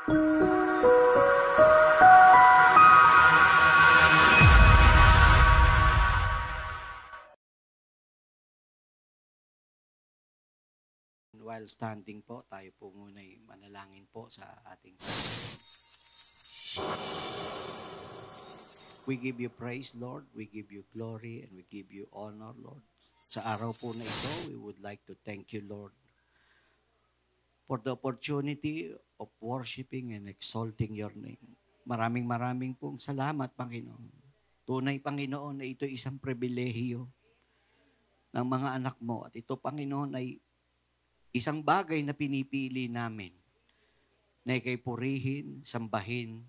While standing po, tayo po muna manalangin po sa ating We give you praise, Lord. We give you glory and we give you honor, Lord. Sa araw po na ito, we would like to thank you, Lord, for the opportunity of worshiping and exalting your name. Maraming pong salamat, Panginoon. Tunay, Panginoon, na ito isang pribilehiyo ng mga anak mo. At ito, Panginoon, ay isang bagay na pinipili namin na ikay purihin, sambahin,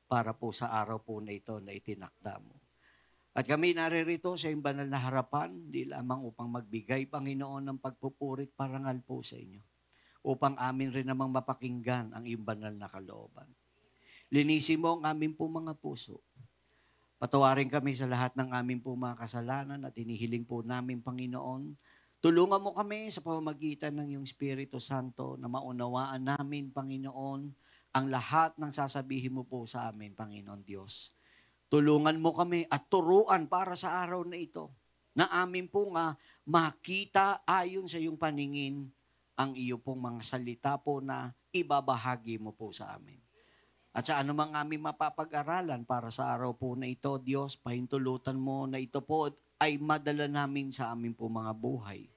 para po sa araw po na ito na itinakda mo. At kami naririto sa iyong banal na harapan, di lamang upang magbigay, Panginoon, ng pagpupurit parangal po sa inyo, upang amin rin namang mapakinggan ang iyong banal na kalooban. Linisin mo ang amin po mga puso. Patawarin kami sa lahat ng amin po mga kasalanan at hinihiling po namin, Panginoon, tulungan mo kami sa pamamagitan ng iyong Espiritu Santo na maunawaan namin, Panginoon, ang lahat ng sasabihin mo po sa amin, Panginoon Diyos. Tulungan mo kami at turuan para sa araw na ito na amin po nga makita ayon sa iyong paningin ang iyo pong mga salita po na ibabahagi mo po sa amin. At sa anumang aming mapapag-aralan para sa araw po na ito, Diyos, pahintulutan mo na ito po ay madala namin sa amin po mga buhay.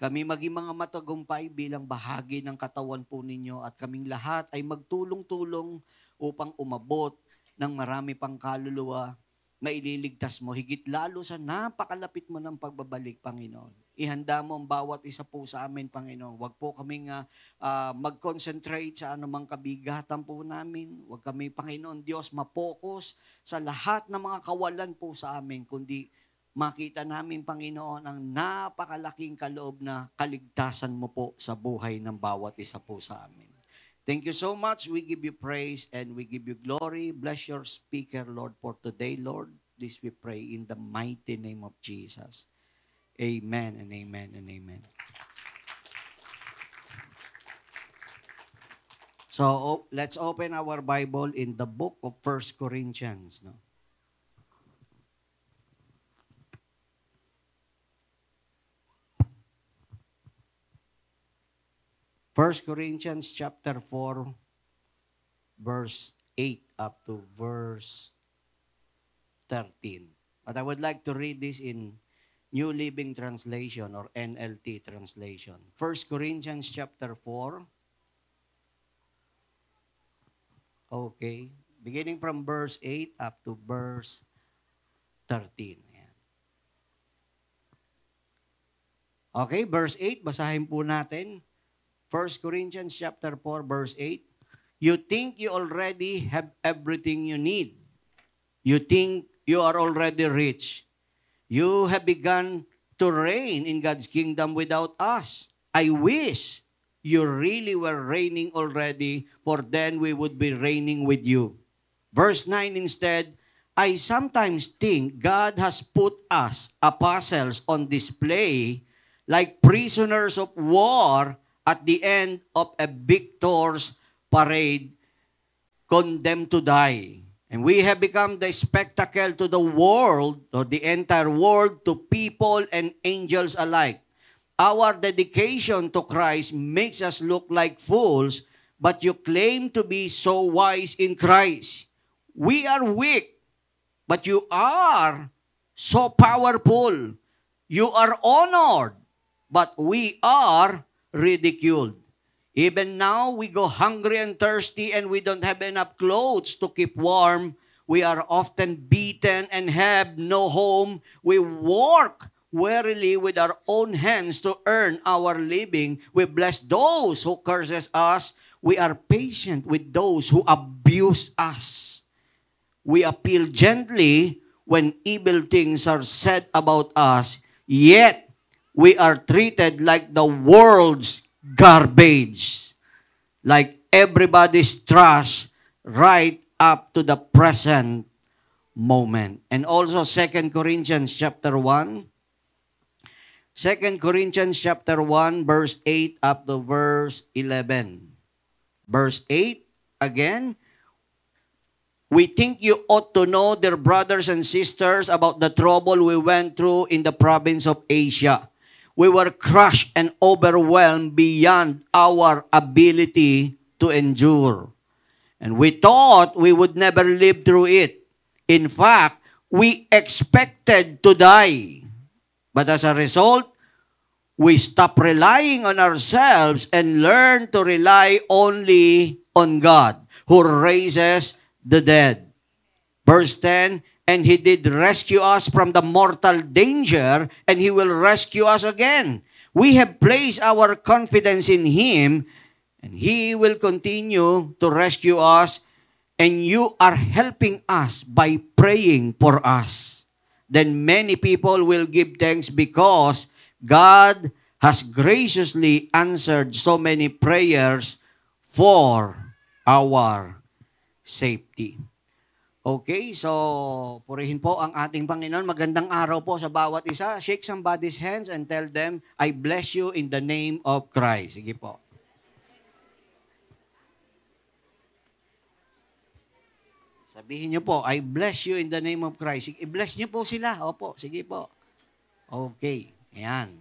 Kami maging mga matagumpay bilang bahagi ng katawan po ninyo at kaming lahat ay magtulong-tulong upang umabot ng marami pang kaluluwa na ililigtas mo. Higit lalo sa napakalapit mo ng pagbabalik, Panginoon. Ihanda mo ang bawat isa po sa amin, Panginoon. Huwag po kaming mag-concentrate sa anumang kabigatan po namin. Huwag kami, Panginoon Diyos, mapokus sa lahat ng mga kawalan po sa amin, kundi makita namin, Panginoon, ang napakalaking kaloob na kaligtasan mo po sa buhay ng bawat isa po sa amin. Thank you so much. We give you praise and we give you glory. Bless your speaker, Lord, for today, Lord. This we pray in the mighty name of Jesus. Amen and amen and amen. So, let's open our Bible in the book of 1 Corinthians, no? 1 Corinthians chapter 4, verse 8 up to verse 13. But I would like to read this in New Living Translation or NLT translation. 1 Corinthians chapter 4. Okay. Beginning from verse 8 up to verse 13. Ayan. Okay, verse 8, basahin po natin. 1 Corinthians chapter 4, verse 8. You think you already have everything you need. You think you are already rich. You have begun to reign in God's kingdom without us. I wish you really were reigning already, for then we would be reigning with you. Verse 9 instead, I sometimes think God has put us, apostles, on display like prisoners of war at the end of a victor's parade, condemned to die. And we have become the spectacle to the world, or the entire world, to people and angels alike. Our dedication to Christ makes us look like fools, but you claim to be so wise in Christ. We are weak, but you are so powerful. You are honored, but we are ridiculed. Even now, we go hungry and thirsty and we don't have enough clothes to keep warm. We are often beaten and have no home. We work wearily with our own hands to earn our living. We bless those who curses us. We are patient with those who abuse us. We appeal gently when evil things are said about us, yet we are treated like the world's garbage, like everybody's trash right up to the present moment. And also 2 Corinthians chapter 1. 2 Corinthians chapter 1, verse 8 up to verse 11. Verse 8, again, we think you ought to know, dear brothers and sisters, about the trouble we went through in the province of Asia. We were crushed and overwhelmed beyond our ability to endure. And we thought we would never live through it. In fact, we expected to die. But as a result, we stopped relying on ourselves and learned to rely only on God, who raises the dead. Verse 10, and He did rescue us from the mortal danger, and He will rescue us again. We have placed our confidence in Him, and He will continue to rescue us, and you are helping us by praying for us. Then many people will give thanks because God has graciously answered so many prayers for our safety. Okay, so purihin po ang ating Panginoon. Magandang araw po sa bawat isa. Shake somebody's hands and tell them, I bless you in the name of Christ. Sige po. Sabihin niyo po, I bless you in the name of Christ. I-bless niyo po sila. Opo, sige po. Okay, ayan.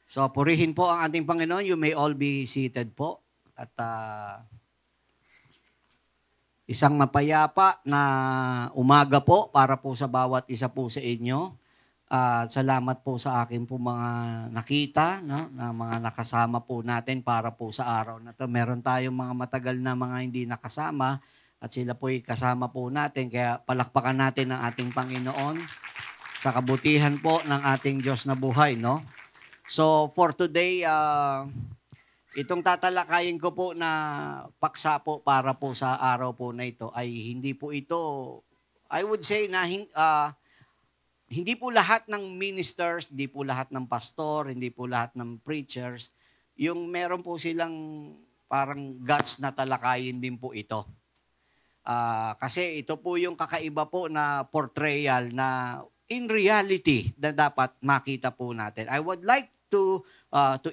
So, purihin po ang ating Panginoon. You may all be seated po. At isang mapayapa na umaga po para po sa bawat isa po sa inyo. Salamat po sa akin po mga nakita, no? Na mga nakasama po natin para po sa araw na to. Meron tayong mga matagal na mga hindi nakasama at sila po kasama po natin. Kaya palakpakan natin ang ating Panginoon sa kabutihan po ng ating Diyos na buhay, no? So for today, itong tatalakayin ko po na paksa po para po sa araw po na ito ay hindi po ito, I would say na hindi po lahat ng ministers, hindi po lahat ng pastor, hindi po lahat ng preachers, yung meron po silang parang guts na talakayin din po ito. Kasi ito po yung kakaiba po na portrayal na in reality na dapat makita po natin. I would like to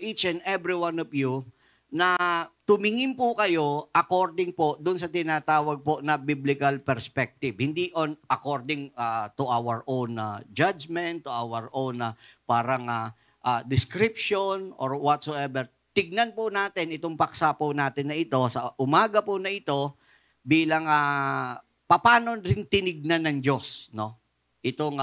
each and every one of you na tumingin po kayo according po dun sa tinatawag po na biblical perspective. Hindi on according to our own judgment, to our own description or whatsoever. Tignan po natin itong paksa po natin na ito sa umaga po na ito bilang paano rin tinignan ng Diyos, no? Itong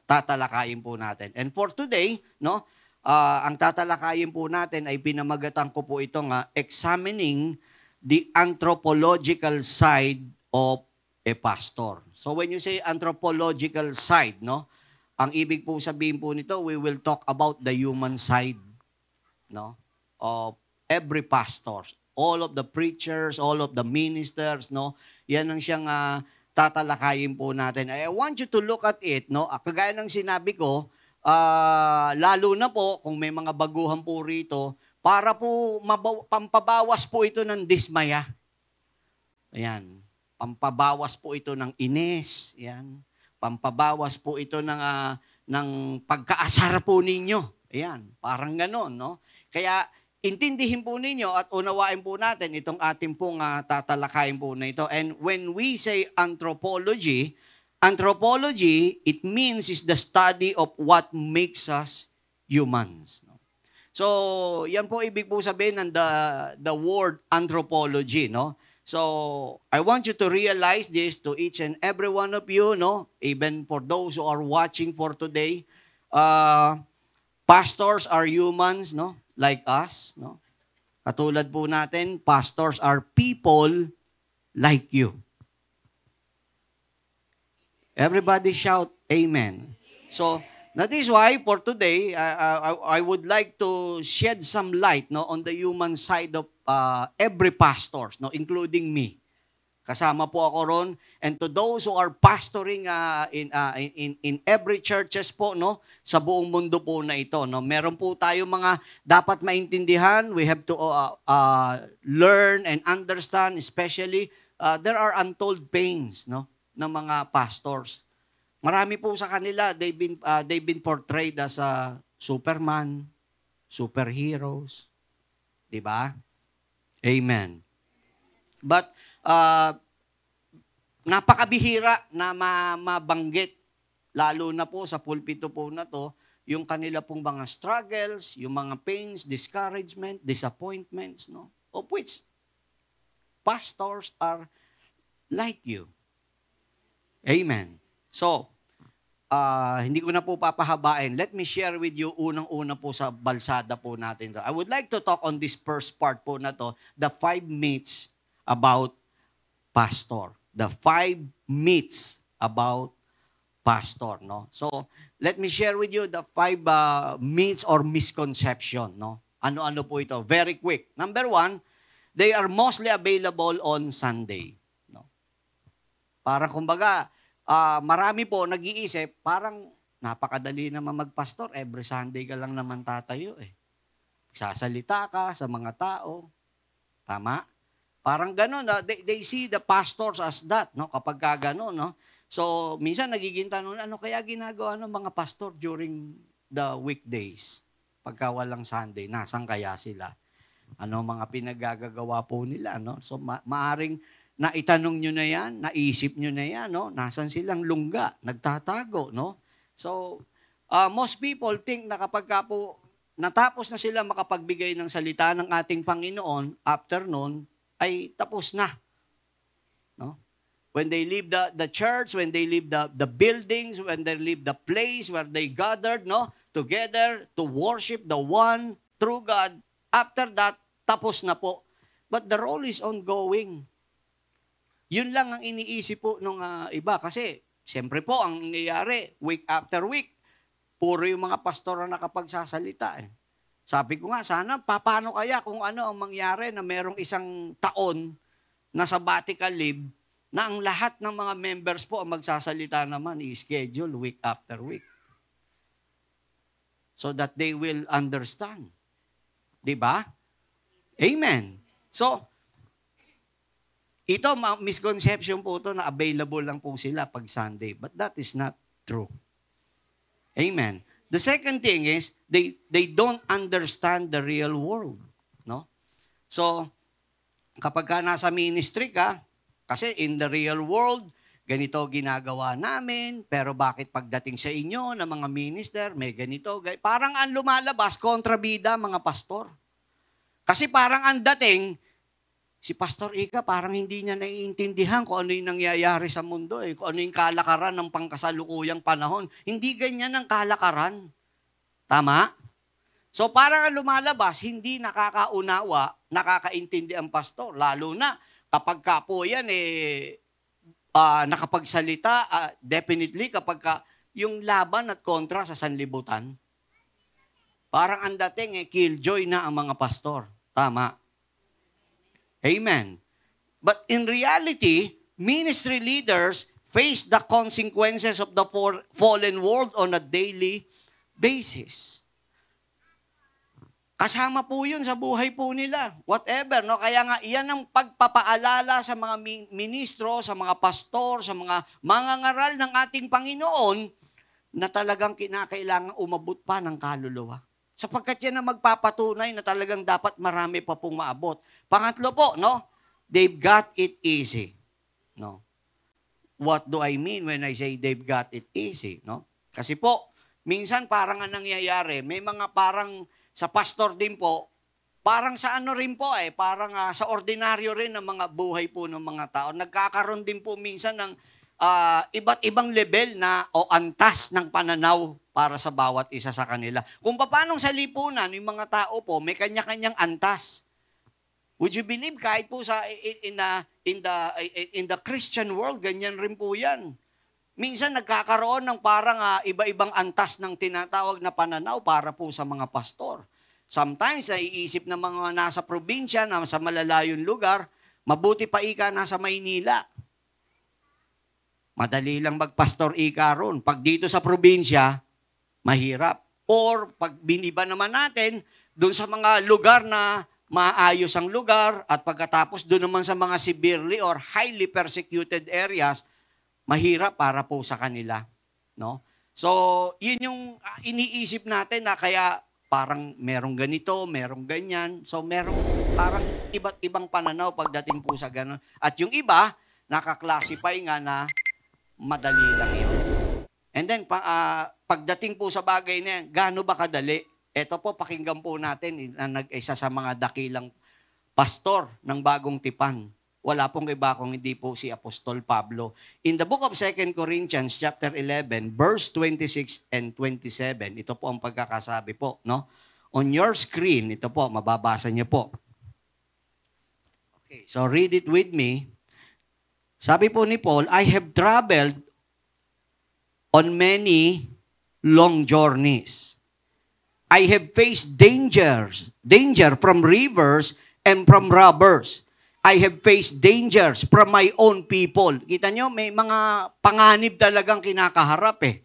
tatalakayin po natin. And for today, no, ang tatalakayin po natin ay pinamagatan ko po itong examining the anthropological side of a pastor. So when you say anthropological side, no, ang ibig po sabihin po nito, we will talk about the human side, no, of every pastor, all of the preachers, all of the ministers, no. Yan ang siyang tatalakayin po natin. I want you to look at it, no. Kagaya ng sinabi ko, lalo na po kung may mga baguhan po rito, para po pampabawas po ito ng dismaya. Ayan. Pampabawas po ito ng inis. Ayan. Pampabawas po ito ng pagkaasar po ninyo. Ayan. Parang ganon, no? Kaya intindihin po ninyo at unawain po natin itong ating pong tatalakayin po na ito. And when we say anthropology, it means is the study of what makes us humans. So, yan po ibig po sabihin ng the word anthropology, no? So, I want you to realize this to each and every one of you, no? Even for those who are watching for today, pastors are humans, no? Like us, no? Katulad po natin, pastors are people like you. Everybody shout, Amen. So, that is why for today, I would like to shed some light, no, on the human side of every pastor, no, including me. Kasama po ako ron. And to those who are pastoring in every churches po, no, sa buong mundo po na ito, no, meron po tayo mga dapat maintindihan. We have to learn and understand, especially there are untold pains, no, ng mga pastors. Marami po sa kanila, they've been portrayed as a Superman, superheroes. Diba? Amen. But, napakabihira na mabanggit, lalo na po sa pulpito po na to, yung kanila pong mga struggles, yung mga pains, discouragement, disappointments, no? Of which pastors are like you. Amen. So, hindi ko na po papahabain. Let me share with you unang-una po sa balsada po natin. I would like to talk on this first part po na to, the 5 myths about pastor. The 5 myths about pastor, no? So, let me share with you the 5 myths or misconception, no? Ano-ano po ito? Very quick. Number 1, they are mostly available on Sunday, no? Para kumbaga, marami po nag-iisip, parang napakadali naman magpastor, every Sunday ka lang naman tatayo eh. Sasalita ka sa mga tao. Tama? Parang gano'n, they see the pastors as that, no? Kapag ka gano'n, no? So, minsan nagiging tanong, ano kaya ginagawa ng mga pastor during the weekdays? Pagka walang Sunday, nasan kaya sila? Ano mga pinagagagawa po nila, no? So, maaring naitanong nyo na yan, naisip nyo na yan, no? Nasan silang lungga, nagtatago, no? So, most people think na kapag ka po natapos na sila makapagbigay ng salita ng ating Panginoon, after noon, ay tapos na. No? When they leave the church, when they leave the buildings, when they leave the place where they gathered, no, together to worship the one true God, after that, tapos na po. But the role is ongoing. Yun lang ang iniisip po ng iba. Kasi, siyempre po, ang nangyayari, week after week, puro yung mga pastor na nakapagsasalita. Sabi ko nga, sana, paano kaya kung ano ang mangyari na merong isang taon na sabbatical leave na ang lahat ng mga members po ang magsasalita naman, i-schedule week after week. So that they will understand. Diba? Amen. So, ito, misconception po ito na available lang po sila pag Sunday. But that is not true. Amen. The second thing is, they don't understand the real world. No? So, kapag ka nasa ministry ka, kasi in the real world, ganito ginagawa namin, pero bakit pagdating sa inyo ng mga minister, may ganito, parang ang lumalabas, kontrabida mga pastor. Kasi parang ang dating, si Pastor Ika parang hindi niya naiintindihan kung ano yung nangyayari sa mundo, kung ano yung kalakaran ng pangkasalukuyang panahon. Hindi ganyan ang kalakaran. Tama? So parang ang lumalabas, hindi nakakaunawa, nakakaintindi ang pastor. Lalo na kapag ka po yan, nakapagsalita, definitely kapag ka yung laban at kontra sa sanlibutan. Parang ang dating, killjoy na ang mga pastor. Tama? Amen. But in reality, ministry leaders face the consequences of the fallen world on a daily basis. Kasama po yun sa buhay po nila. Whatever, no? Kaya nga, iyan ang pagpapaalala sa mga ministro, sa mga pastor, sa mga mangangaral ng ating Panginoon na talagang kinakailangan umabot pa ng kaluluwa. Sapagkat yan ang magpapatunay na talagang dapat marami pa pong maabot. Pangatlo po, no? They've got it easy. No? What do I mean when I say they've got it easy? No? Kasi po, minsan parang ang nangyayari, may mga parang sa pastor din po, parang sa ano rin po parang sa ordinaryo rin ng mga buhay po ng mga tao. Nagkakaroon din po minsan ng iba't ibang level na o antas ng pananaw para sa bawat isa sa kanila. Kung paano sa lipunan, yung mga tao po, may kanya-kanyang antas. Would you believe kahit po sa in the Christian world, ganyan rin po yan. Minsan nagkakaroon ng parang iba-ibang antas ng tinatawag na pananaw para po sa mga pastor. Sometimes naiisip ng mga nasa probinsya, nasa malalayong lugar, mabuti pa ika nasa Maynila. Madali lang magpastor ika ron. Pag dito sa probinsya, mahirap. Or pag biniba naman natin, doon sa mga lugar na maayos ang lugar, at pagkatapos doon naman sa mga severely or highly persecuted areas, mahirap para po sa kanila. No? So, yun yung iniisip natin na kaya parang merong ganito, merong ganyan. So merong parang iba't ibang pananaw pagdating po sa ganun. At yung iba, nakaklasify nga na madali lang yun. And then, pagdating po sa bagay na yan, gaano ba kadali? Ito po, pakinggan po natin, isa sa mga dakilang pastor ng Bagong Tipan. Wala pong iba kung hindi po si Apostol Pablo. In the book of 2 Corinthians chapter 11, verse 26 and 27, ito po ang pagkakasabi po, no? On your screen, ito po, mababasa niyo po. Okay, so read it with me. Sabi po ni Paul, I have traveled on many long journeys. I have faced danger from rivers and from robbers. I have faced dangers from my own people. Kita nyo, may mga panganib talagang kinakaharap eh.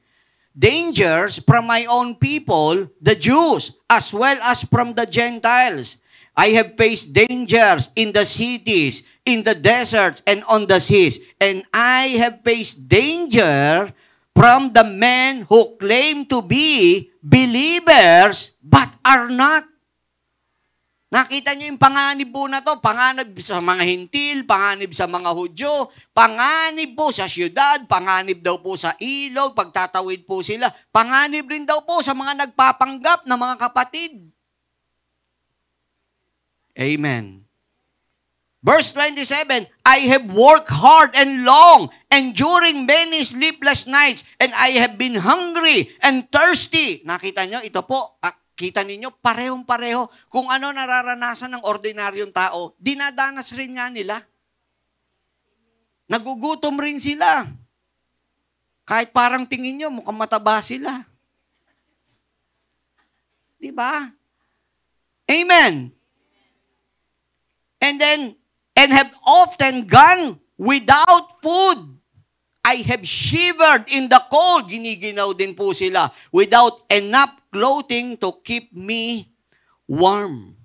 Dangers from my own people, the Jews, as well as from the Gentiles. I have faced dangers in the cities, in the deserts, and on the seas. And I have faced danger from the men who claim to be believers but are not. Nakita niyo yung panganib po na to, panganib sa mga Hintil, panganib sa mga Hudyo, panganib po sa syudad, panganib daw po sa ilog, pagtatawid po sila, panganib rin daw po sa mga nagpapanggap na mga kapatid. Amen. Verse 27, I have worked hard and long, enduring many sleepless nights, and I have been hungry and thirsty. Nakita nyo, ito po, kita ninyo, parehong-pareho. Kung ano nararanasan ng ordinaryong tao, dinadanas rin nga nila. Nagugutom rin sila. Kahit parang tingin nyo, mukhang mataba sila. Diba? Amen. And have often gone without food. I have shivered in the cold. Giniginaw din po sila. Without enough clothing to keep me warm.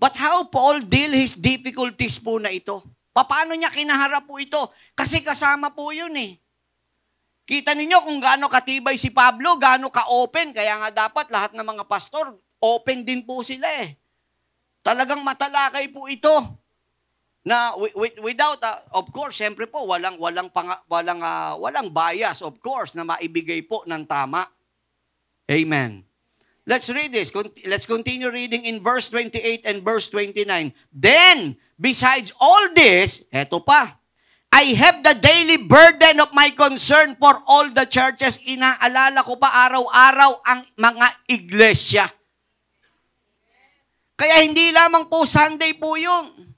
But how Paul deal his difficulties po na ito? Paano niya kinaharap po ito? Kasi kasama po yun eh. Kita ninyo kung gaano katibay si Pablo, gaano ka-open. Kaya nga dapat lahat ng mga pastor, open din po sila eh. Talagang matalakay po ito. Na without of course siyempre po walang bias of course na maibigay po ng tama. Amen. Let's read this. Let's continue reading in verse 28 and verse 29. Then besides all this, eto pa. I have the daily burden of my concern for all the churches. Inaalala ko pa araw-araw ang mga iglesia. Kaya hindi lamang po Sunday po 'yun.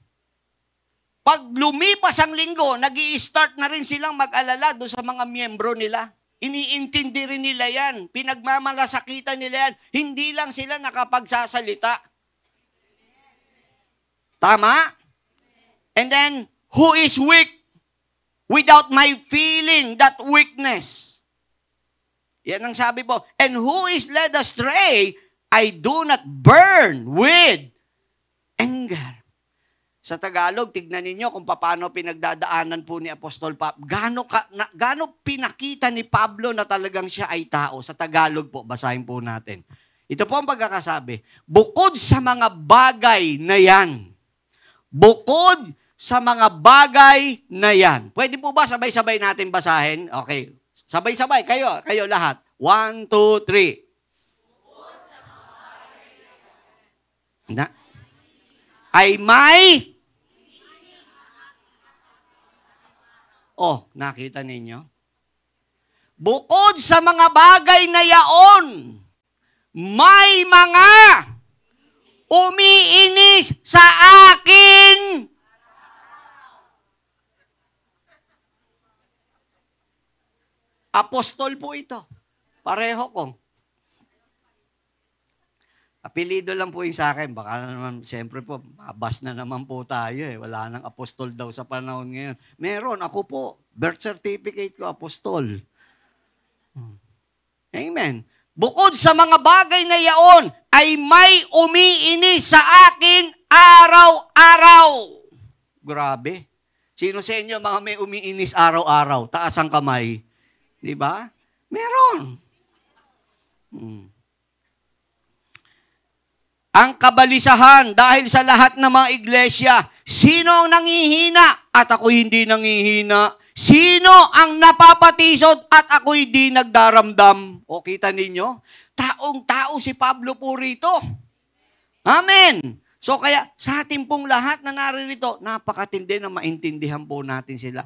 Pag lumipas ang linggo, nag-i-start na rin silang mag-alala doon sa mga miyembro nila. Iniintindi rin nila yan. Pinagmamalasakitan nila yan. Hindi lang sila nakapagsasalita. Tama? And then, who is weak? Without my feeling that weakness. Yan ang sabi po. And who is led astray? I do not burn with anger. Sa Tagalog, tignan ninyo kung paano pinagdadaanan po ni Apostol Pablo. Gaano pinakita ni Pablo na talagang siya ay tao. Sa Tagalog po, basahin po natin. Ito po ang pagkakasabi. Bukod sa mga bagay na yan. Bukod sa mga bagay na yan. Pwede po ba sabay-sabay natin basahin? Okay. Sabay-sabay. Kayo lahat. 1, 2, 3. Bukod sa mga bagay na yan. Ay may... Oh, nakita ninyo? Bukod sa mga bagay na yaon, may mga umiinis sa akin. Apostol po ito. Pareho kong. Apelido lang po yung sa akin. Baka naman, siyempre po, mabas na naman po tayo eh. Wala nang apostol daw sa panahon ngayon. Meron, ako po. Birth certificate ko, apostol. Amen. Bukod sa mga bagay na yaon, ay may umiinis sa akin araw-araw. Grabe. Sino sa inyo mga may umiinis araw-araw? Taas ang kamay. Di ba? Meron. ang kabalisahan dahil sa lahat ng mga iglesia. Sino ang nangihina at ako'y hindi nangihina? Sino ang napapatisod at ako'y di nagdaramdam? O kita ninyo? Taong-tao si Pablo po rito. Amen. So kaya sa ating pong lahat na naririto, napakatindi na maintindihan po natin sila.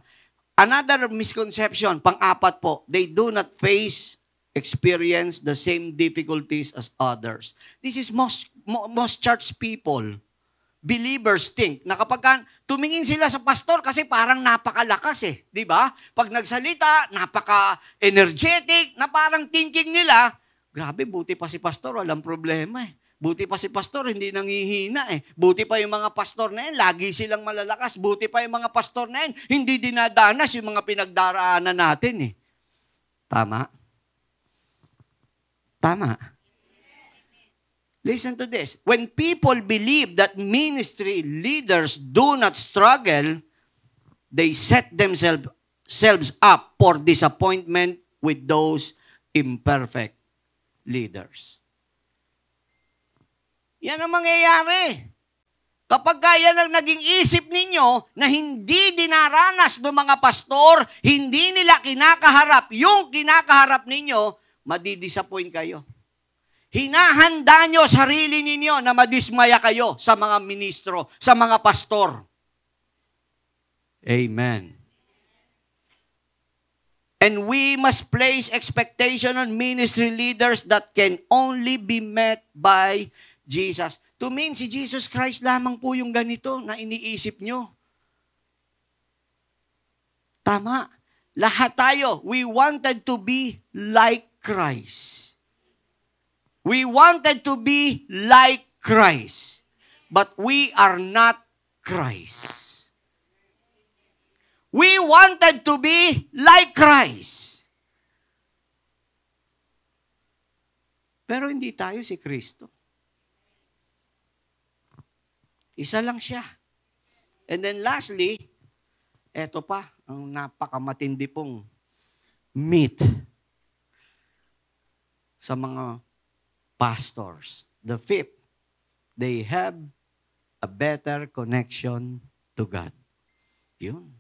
Another misconception, pang-apat po, they do not experience the same difficulties as others. This is most church people, believers think, na kapag tumingin sila sa pastor kasi parang napakalakas eh. Di ba? Pag nagsalita, napaka-energetic, na parang thinking nila, grabe, buti pa si pastor, walang problema eh. Buti pa si pastor, hindi nangihina eh. Buti pa yung mga pastor na yan, lagi silang malalakas. Buti pa yung mga pastor na yan, hindi dinadanas yung mga pinagdaraanan natin eh. Tama? Tama. Listen to this. When people believe that ministry leaders do not struggle, they set themselves up for disappointment with those imperfect leaders. Yan ang mangyayari. Kapag yan ang naging isip ninyo na hindi dinaranas ng mga pastor, hindi nila kinakaharap yung kinakaharap ninyo, madidisappoint kayo. Hinahanda nyo sarili ninyo na madismaya kayo sa mga ministro, sa mga pastor. Amen. And we must place expectation on ministry leaders that can only be met by Jesus. To mean, si Jesus Christ lamang po yung ganito na iniisip nyo. Tama. Lahat tayo, we wanted to be like Christ. We wanted to be like Christ. But we are not Christ. We wanted to be like Christ. Pero hindi tayo si Kristo. Isa lang siya. And then lastly, eto pa, ang napakamatindi pong myth sa mga pastors. The fifth, they have a better connection to God. Yun.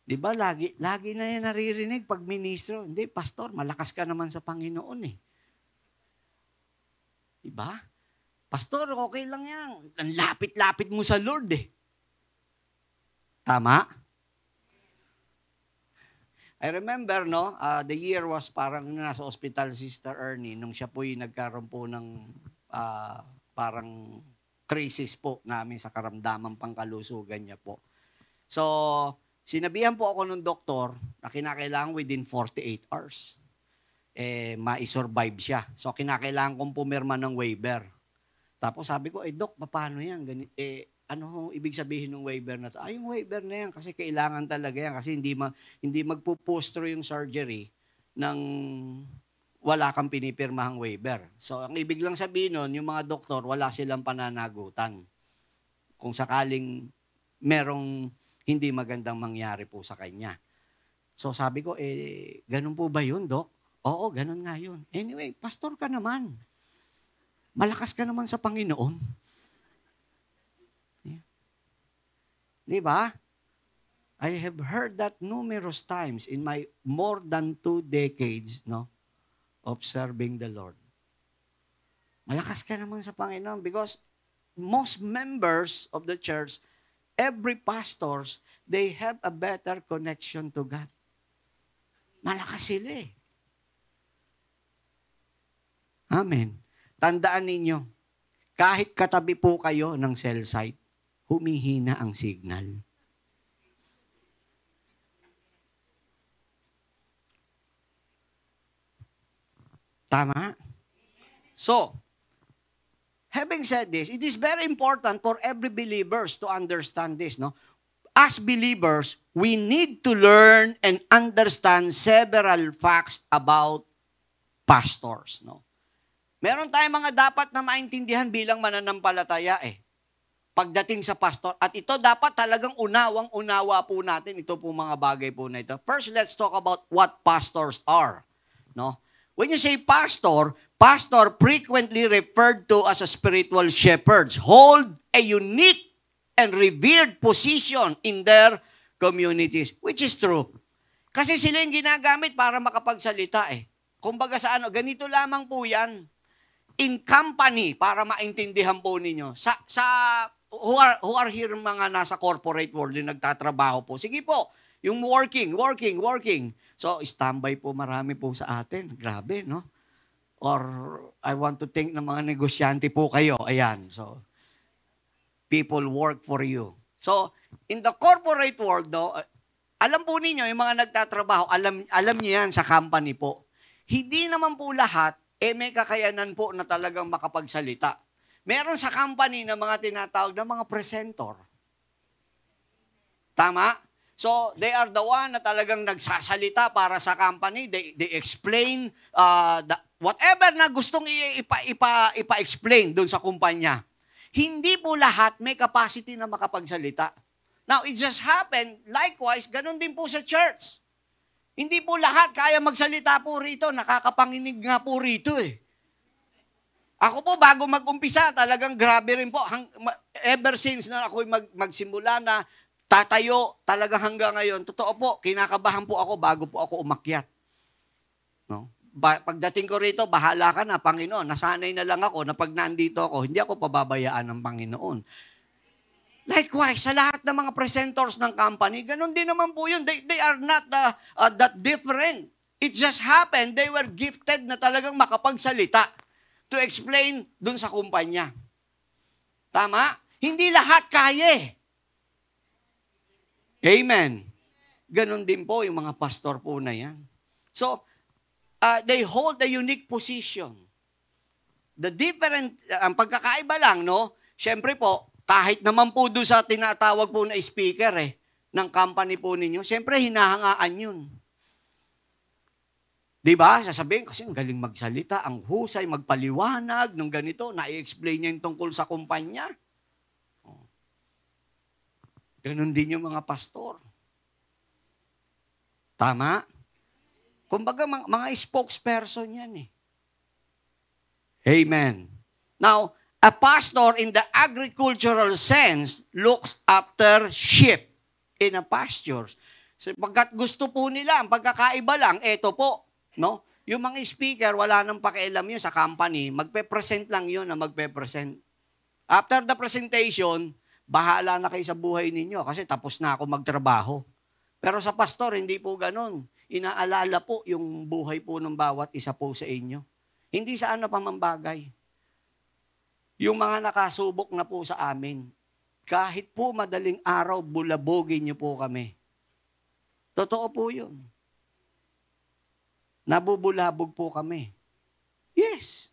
Di ba, lagi na yan naririnig pag ministro, hindi, pastor, malakas ka naman sa Panginoon eh. Di ba? Pastor, okay lang yan. Ang lapit-lapit mo sa Lord eh. Tama? I remember, no, the year was parang nasa hospital si Sister Ernie nung siya po'y nagkaroon po ng parang crisis po namin sa karamdaman pangkalusugan niya po. So, sinabihan po ako ng doktor na kinakailangan within 48 hours. Ma-survive siya. So, kinakailangan kong pumirma ng waiver. Tapos sabi ko, Dok, paano yan? Ano ibig sabihin ng waiver na to? Yung waiver na yan kasi kailangan talaga yan kasi hindi magpupustro yung surgery ng wala kang pinipirmahang waiver. So, ang ibig lang sabihin nun, yung mga doktor, wala silang pananagutan. Kung sakaling merong hindi magandang mangyari po sa kanya. So, sabi ko, ganun po ba yun, Dok? Oo, ganun nga yun. Anyway, pastor ka naman. Malakas ka naman sa Panginoon. Yeah. Di ba? I have heard that numerous times in my more than 2 decades, no, of serving the Lord. Malakas ka naman sa Panginoon because most members of the church, every pastors, they have a better connection to God. Malakas sila eh. Amen. Tandaan ninyo, kahit katabi po kayo ng cell site, humihina ang signal. Tama? So, having said this, it is very important for every believers to understand this, no? As believers, we need to learn and understand several facts about pastors, no? Meron tayong mga dapat na maintindihan bilang mananampalataya eh. Pagdating sa pastor. At ito dapat talagang unawang-unawa po natin. Ito po mga bagay po na ito. First, let's talk about what pastors are. No? When you say pastor, pastor frequently referred to as a spiritual shepherds hold a unique and revered position in their communities, which is true. Kasi sila yung ginagamit para makapagsalita eh. Kumbaga sa ano, ganito lamang po yan. In company, para maintindihan po ninyo. Who are here mga nasa corporate world yung nagtatrabaho po. Sige po, yung working. So, standby po marami po sa atin. Grabe, no? Or I want to thank ng mga negosyante po kayo. Ayan, so, people work for you. So, in the corporate world, no, alam po ninyo, yung mga nagtatrabaho, alam niyo yan sa company po. Hindi naman po lahat, may kakayanan po na talagang makapagsalita. Meron sa company na mga tinatawag na mga presenter. Tama? So, they are the one na talagang nagsasalita para sa company. They explain whatever na gustong ipa-explain doon sa kumpanya. Hindi po lahat may capacity na makapagsalita. Now, it just happened, likewise, ganun din po sa church. Hindi po lahat kaya magsalita po rito. Nakakapanginig nga po rito eh. Ako po, bago mag-umpisa, talagang grabe rin po. Ever since na ako magsimula na tatayo, talagang hanggang ngayon, totoo po, kinakabahan po ako bago po ako umakyat. No? Pagdating ko rito, bahala ka na, Panginoon. Nasanay na lang ako na pag nandito ako, hindi ako pababayaan ng Panginoon. Likewise, sa lahat ng mga presenters ng company, ganun din naman po yun. They are not that different. It just happened, they were gifted na talagang makapagsalita to explain dun sa kumpanya. Tama? Hindi lahat kaya. Amen. Ganon din po yung mga pastor po na yan. So, they hold a unique position. Ang pagkakaiba lang, no? Siyempre po, kahit naman po doon sa tinatawag po na speaker ng company po ninyo, siyempre hinahangaan yun. Diba? Sasabihin, kasi ang galing magsalita, ang husay, magpaliwanag, nung ganito, na-i-explain niya yung tungkol sa kumpanya. Ganon din yung mga pastor. Tama? Kumbaga, mga spokesperson yan eh. Amen. Now, a pastor in the agricultural sense looks after sheep in a pasture. So, pagkat gusto po nila, ang pagkakaiba lang, eto po, no? Yung mga speaker, wala nang pakialam yun sa company, magpe-present lang yun na magpe-present. After the presentation, bahala na kayo sa buhay ninyo kasi tapos na ako magtrabaho. Pero sa pastor, hindi po ganun. Inaalala po yung buhay po ng bawat isa po sa inyo. Hindi sa ano pa mambagay. Yung mga nakasubok na po sa amin, kahit po madaling araw, bulabogin niyo po kami. Totoo po yun. Nabubulabog po kami. Yes.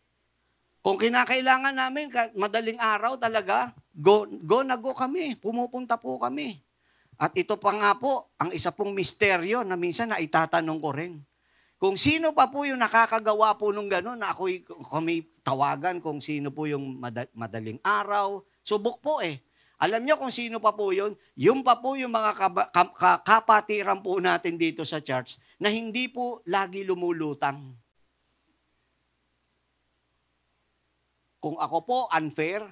Kung kinakailangan namin, madaling araw talaga, go na go kami. Pumupunta po kami. At ito pa nga po, ang isa pong misteryo na minsan na itatanong ko rin. Kung sino pa po yung nakakagawa po nung gano'n, na kami tawagan kung sino po yung madaling araw. Subok po eh. Alam nyo kung sino pa po yun? Yung pa po yung mga kapatiran po natin dito sa church na hindi po lagi lumulutang. Kung ako po unfair,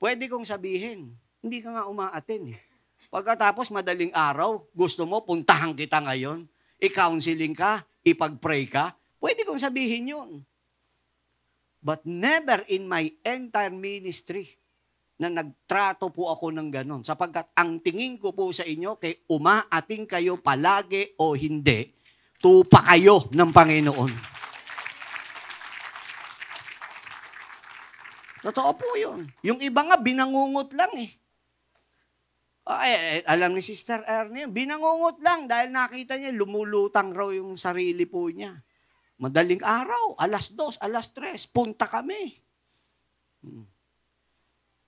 pwede kong sabihin, hindi ka nga umaattend eh. Pagkatapos madaling araw, gusto mo, puntahan kita ngayon, i-counseling ka, ipag-pray ka, pwede kong sabihin yun. But never in my entire ministry na nagtrato po ako ng ganon. Sapagkat ang tingin ko po sa inyo, kay umaating kayo palagi o hindi, tupa kayo ng Panginoon. Totoo po yun. Yung iba nga, binangungot lang eh. Alam ni Sister Ernie, binangungot lang dahil nakita niya, lumulutang raw yung sarili po niya. Madaling araw, 2:00, 3:00, punta kami.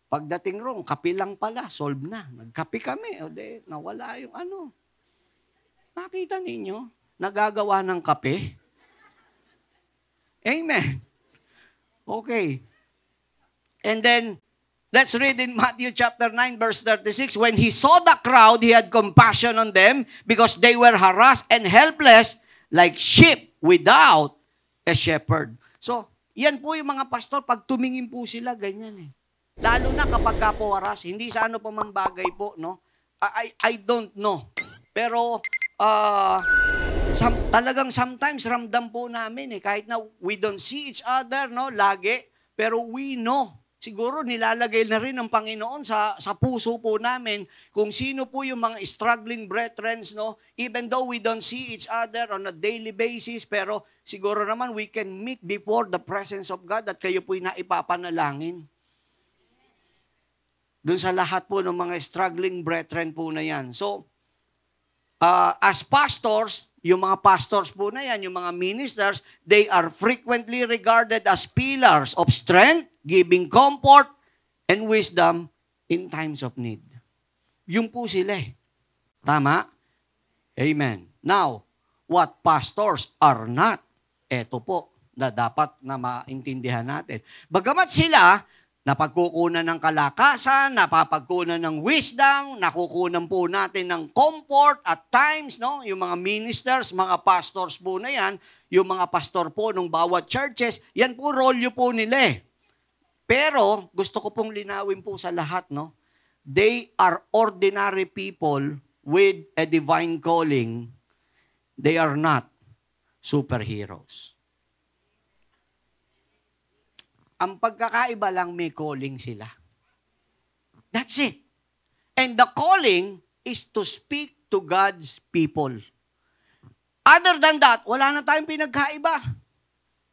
Pagdating rong, kape lang pala, solve na. Nagkape kami, nawala yung ano. Nakita ninyo, nagagawa ng kape. Amen. Okay. And then, let's read in Matthew chapter 9, verse 36. When he saw the crowd, he had compassion on them because they were harassed and helpless like sheep without a shepherd. So, Yan po yung mga pastor, pag tumingin po sila, ganyan eh. Lalo na kapag kapuwaras, hindi sa ano pa man bagay po, no? I don't know. Pero, talagang sometimes ramdam po namin eh, kahit na we don't see each other, no, lagi, pero we know. Siguro nilalagay na rin ng Panginoon sa puso po namin kung sino po yung mga struggling brethren, no? Even though we don't see each other on a daily basis, pero siguro naman we can meet before the presence of God at kayo po'y naipapanalangin. Doon sa lahat po ng mga struggling brethren po na yan. So, as pastors, yung mga pastors po na yan, yung mga ministers, they are frequently regarded as pillars of strength, giving comfort and wisdom in times of need. Yung po sila eh. Tama? Amen. Now, what pastors are not, eto po, na dapat na maintindihan natin. Bagamat sila, napagkukunan ng kalakasan, napapagkunan ng wisdom, nakukunan po natin ng comfort at times, no? Yung mga ministers, mga pastors po na yan, yung mga pastor po ng bawat churches, yan po role po nila eh. Pero, gusto ko pong linawin po sa lahat, no? They are ordinary people with a divine calling. They are not superheroes. Ang pagkakaiba lang, may calling sila. That's it. And the calling is to speak to God's people. Other than that, wala na tayong pinagkaiba.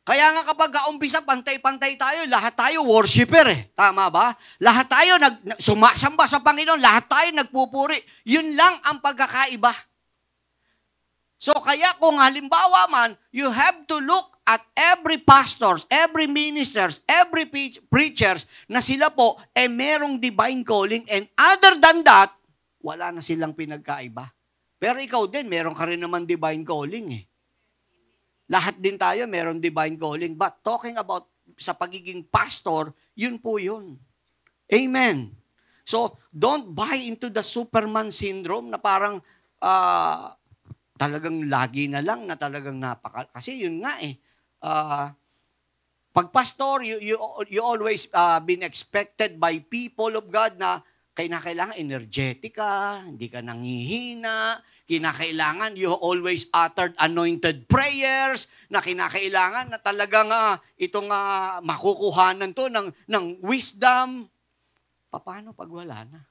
Kaya nga kapag umpisa, pantay-pantay tayo, lahat tayo worshiper eh. Tama ba? Lahat tayo sumasamba sa Panginoon, lahat tayo nagpupuri. Yun lang ang pagkakaiba. So kaya kung halimbawa man, you have to look at every pastors, every ministers, every preachers na sila po merong divine calling, and other than that, wala na silang pinagkaiba. Pero ikaw din, meron ka rin naman divine calling eh. Lahat din tayo meron divine calling. But talking about sa pagiging pastor, yun po yun. Amen. So, don't buy into the Superman syndrome na parang talagang lagi na lang na talagang kasi yun nga eh. Pag pastor, you always been expected by people of God na kailangan energetic ka, hindi ka nangihina, kinakailangan you always uttered anointed prayers, na kinakailangan na talagang itong makukuhanan to ng wisdom. Paano pag wala na?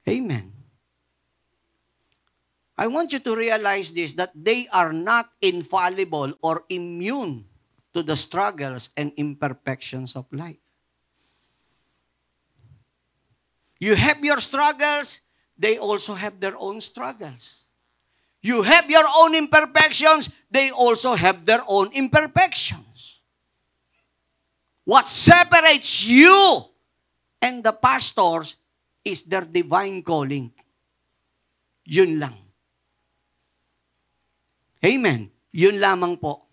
Amen. I want you to realize this, that they are not infallible or immune to the struggles and imperfections of life. You have your struggles, they also have their own struggles. You have your own imperfections, they also have their own imperfections. What separates you and the pastors is their divine calling. Yun lang. Amen. Yun lamang po.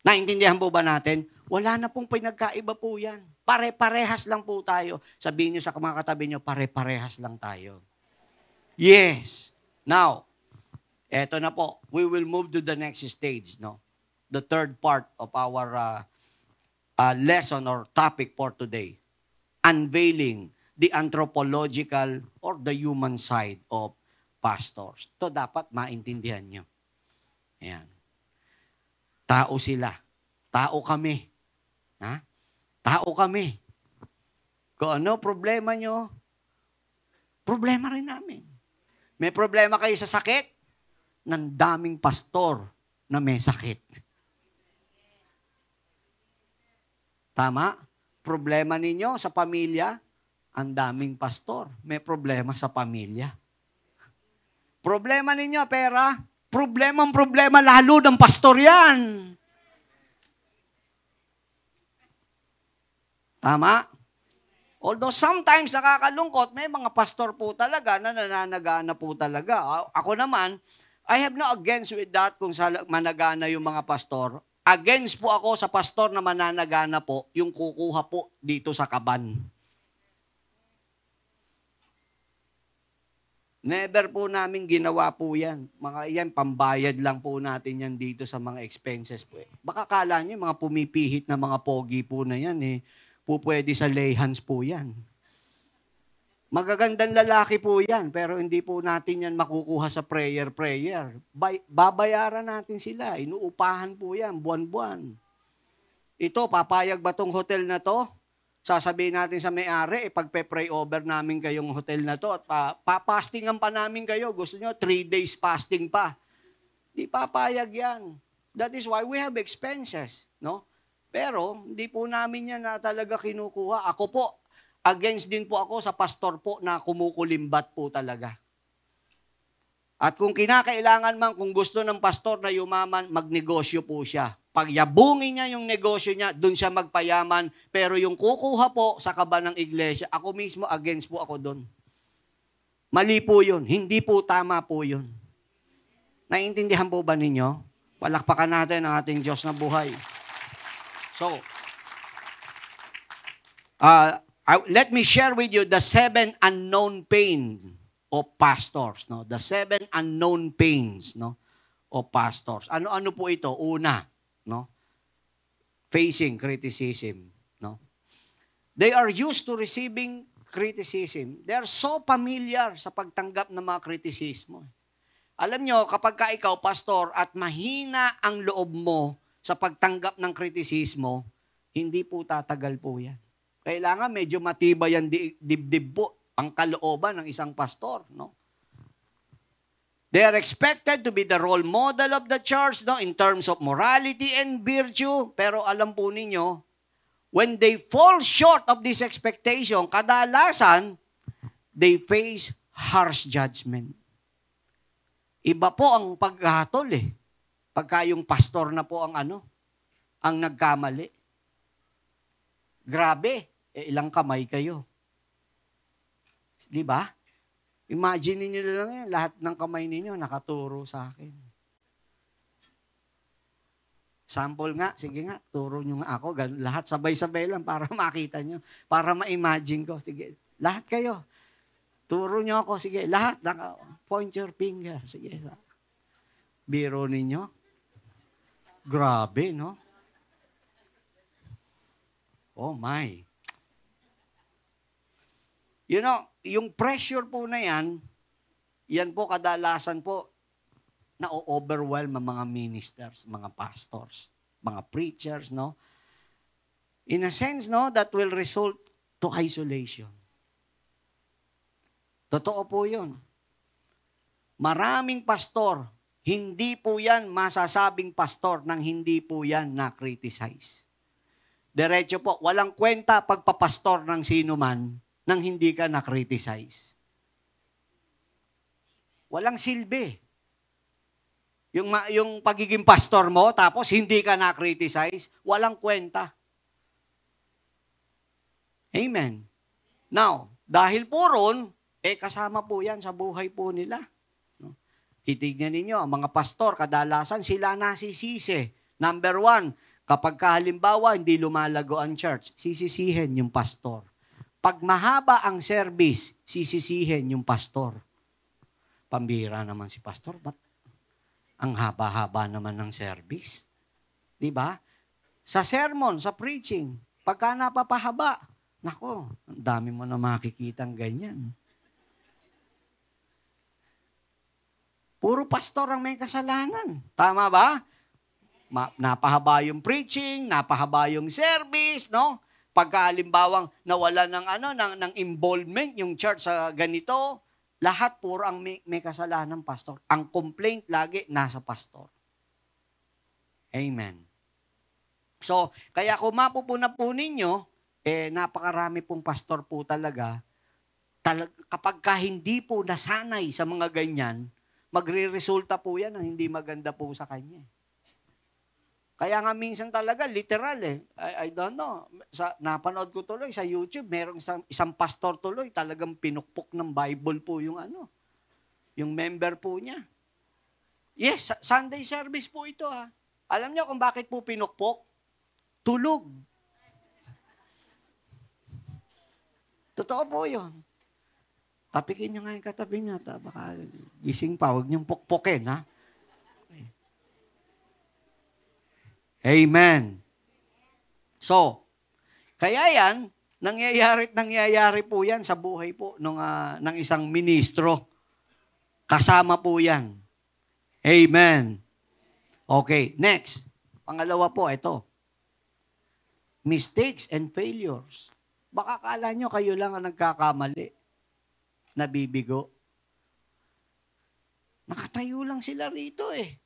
Naintindihan po ba natin? Wala na pong pinagkaiba po yan. Pare-parehas lang po tayo. Sabihin niyo sa mga katabi niyo, pare-parehas lang tayo. Yes. Now, eto na po. We will move to the next stage, no? The third part of our lesson or topic for today. Unveiling the anthropological or the human side of pastors. Ito dapat maintindihan niyo. Ayan. Tao sila. Tao kami. Ha? Tao kami. Kung ano problema nyo, problema rin namin. May problema kayo sa sakit, ng daming pastor na may sakit. Tama? Problema ninyo sa pamilya, ang daming pastor. May problema sa pamilya. Problema ninyo, pera, problema lalo ng pastor yan. Tama? Although sometimes nakakalungkot, may mga pastor po talaga na nananagana po talaga. Ako naman, I have no against with that kung managana yung mga pastor. Against po ako sa pastor na mananagana po, yung kukuha po dito sa kaban. Never po namin ginawa po yan. Mga yan, pambayad lang po natin yan dito sa mga expenses po. Baka kala nyo, mga pumipihit na mga pogi po na yan, pwede sa lay hands po yan. Magagandang lalaki po yan, pero hindi po natin yan makukuha sa prayer. Babayaran natin sila, inuupahan po yan, buwan-buwan. Ito, papayag ba tong hotel na to? Sasabihin natin sa may-ari, pagpe-pray over namin kayong hotel na to at papastingan pa namin kayo. Gusto nyo, 3 days fasting pa. Di papayag yan. That is why we have expenses. No? Pero, hindi po namin yan na talaga kinukuha. Ako po, against din po ako sa pastor po na kumukulimbat po talaga. At kung kinakailangan man, kung gusto ng pastor na yumaman, magnegosyo po siya. Pagyabungin niya yung negosyo niya, dun siya magpayaman. Pero yung kukuha po sa kaba ng iglesia, ako mismo, against po ako dun. Mali po yun. Hindi po tama po yun. Naiintindihan po ba ninyo? Palakpakan natin ang ating Diyos na buhay. So, let me share with you the 7 unknown pains of pastors. No? The 7 unknown pains, no, of pastors. Ano-ano po ito? Una, no? Facing criticism, no? They are used to receiving criticism. They are so familiar sa pagtanggap ng mga kritisismo. Alam nyo, kapag ka ikaw, pastor, at mahina ang loob mo sa pagtanggap ng kritisismo, hindi po tatagal po yan. Kailangan medyo matibay ang dibdib po, ang kalooban ng isang pastor, no? They are expected to be the role model of the church, no, in terms of morality and virtue. Pero alam po ninyo, when they fall short of this expectation, kadalasan, they face harsh judgment. Iba po ang paghatol pagka yung pastor na po ang ang nagkamali. Grabe, ilang kamay kayo. Di ba? Imagine niyo na lang yan, lahat ng kamay ninyo nakaturo sa akin. Sample nga, sige nga, turo nyo nga ako. Lahat sabay-sabay lang para makita nyo, para ma-imagine ko. Sige, lahat kayo. Turo nyo ako, sige, lahat. Point your finger. Sige, biro ninyo. Grabe, no? Oh my. You know, yung pressure po na yan po kadalasan po na-overwhelm ang mga ministers, mga pastors, mga preachers, no? In a sense, no, that will result to isolation. Totoo po yun. Maraming pastor, hindi po yan masasabing pastor nang hindi po yan na-criticize. Diretso po, walang kwenta pagpapastor ng sino man nang hindi ka na-criticize. Walang silbi. Yung pagiging pastor mo, tapos hindi ka na-criticize, walang kwenta. Amen. Now, dahil po ron, kasama po yan sa buhay po nila. No? Kitignan ninyo, ang mga pastor, kadalasan sila nasisisi. Number 1, kapag halimbawa hindi lumalago ang church, sisisihin yung pastor. Pag mahaba ang service, sisisihin yung pastor. Pambira naman si pastor, ba't ang haba-haba naman ng service? Di ba? Sa sermon, sa preaching, pagka napapahaba, nako, ang dami mo na makikitang ganyan. Puro pastor ang may kasalanan. Tama ba? Napahaba yung preaching, napahaba yung service, no? Pagka halimbawang nawala ng involvement yung church sa ganito, lahat puro ang may kasalanan, pastor. Ang complaint lagi nasa pastor. Amen. So, kaya kung mapupuna po ninyo, napakarami pong pastor po talaga, kapag hindi po nasanay sa mga ganyan, magre-resulta po yan ang hindi maganda po sa kanya. Kaya nga minsan talaga, literal I don't know. Napanood ko tuloy sa YouTube, merong isang pastor tuloy, talagang pinukpok ng Bible po yung yung member po niya. Yes, Sunday service po ito Alam niyo kung bakit po pinukpok? Tulog. Totoo po yun. Tapikin nyo nga yung katabi nyo. Baka gising pa. Huwag niyong pukpukin, ha? Amen. So, kaya yan, nangyayari po yan sa buhay po ng isang ministro. Kasama po yan. Amen. Okay, next. Pangalawa po, ito. Mistakes and failures. Baka kala nyo kayo lang ang nagkakamali. Nabibigo. Nakatayo lang sila rito eh.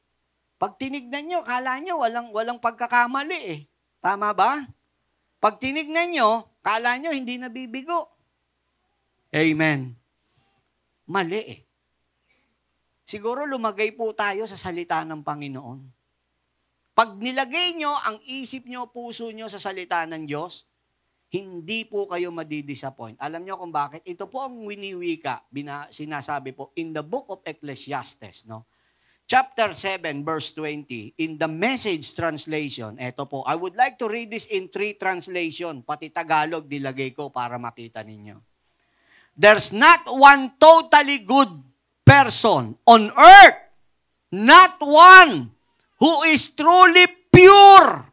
Pag tinignan nyo, kala nyo walang pagkakamali eh. Tama ba? Pag tinignan nyo, kala nyo hindi nabibigo. Amen. Mali eh. Siguro lumagay po tayo sa salita ng Panginoon. Pag nilagay nyo ang isip nyo, puso nyo sa salita ng Diyos, hindi po kayo madidisappoint. Alam nyo kung bakit? Ito po ang winiwika, sinasabi po, in the book of Ecclesiastes, no? Chapter 7, verse 20, in the Message translation, ito po, I would like to read this in 3 translation, pati Tagalog nilagay ko para makita ninyo. There's not one totally good person on earth, not one who is truly pure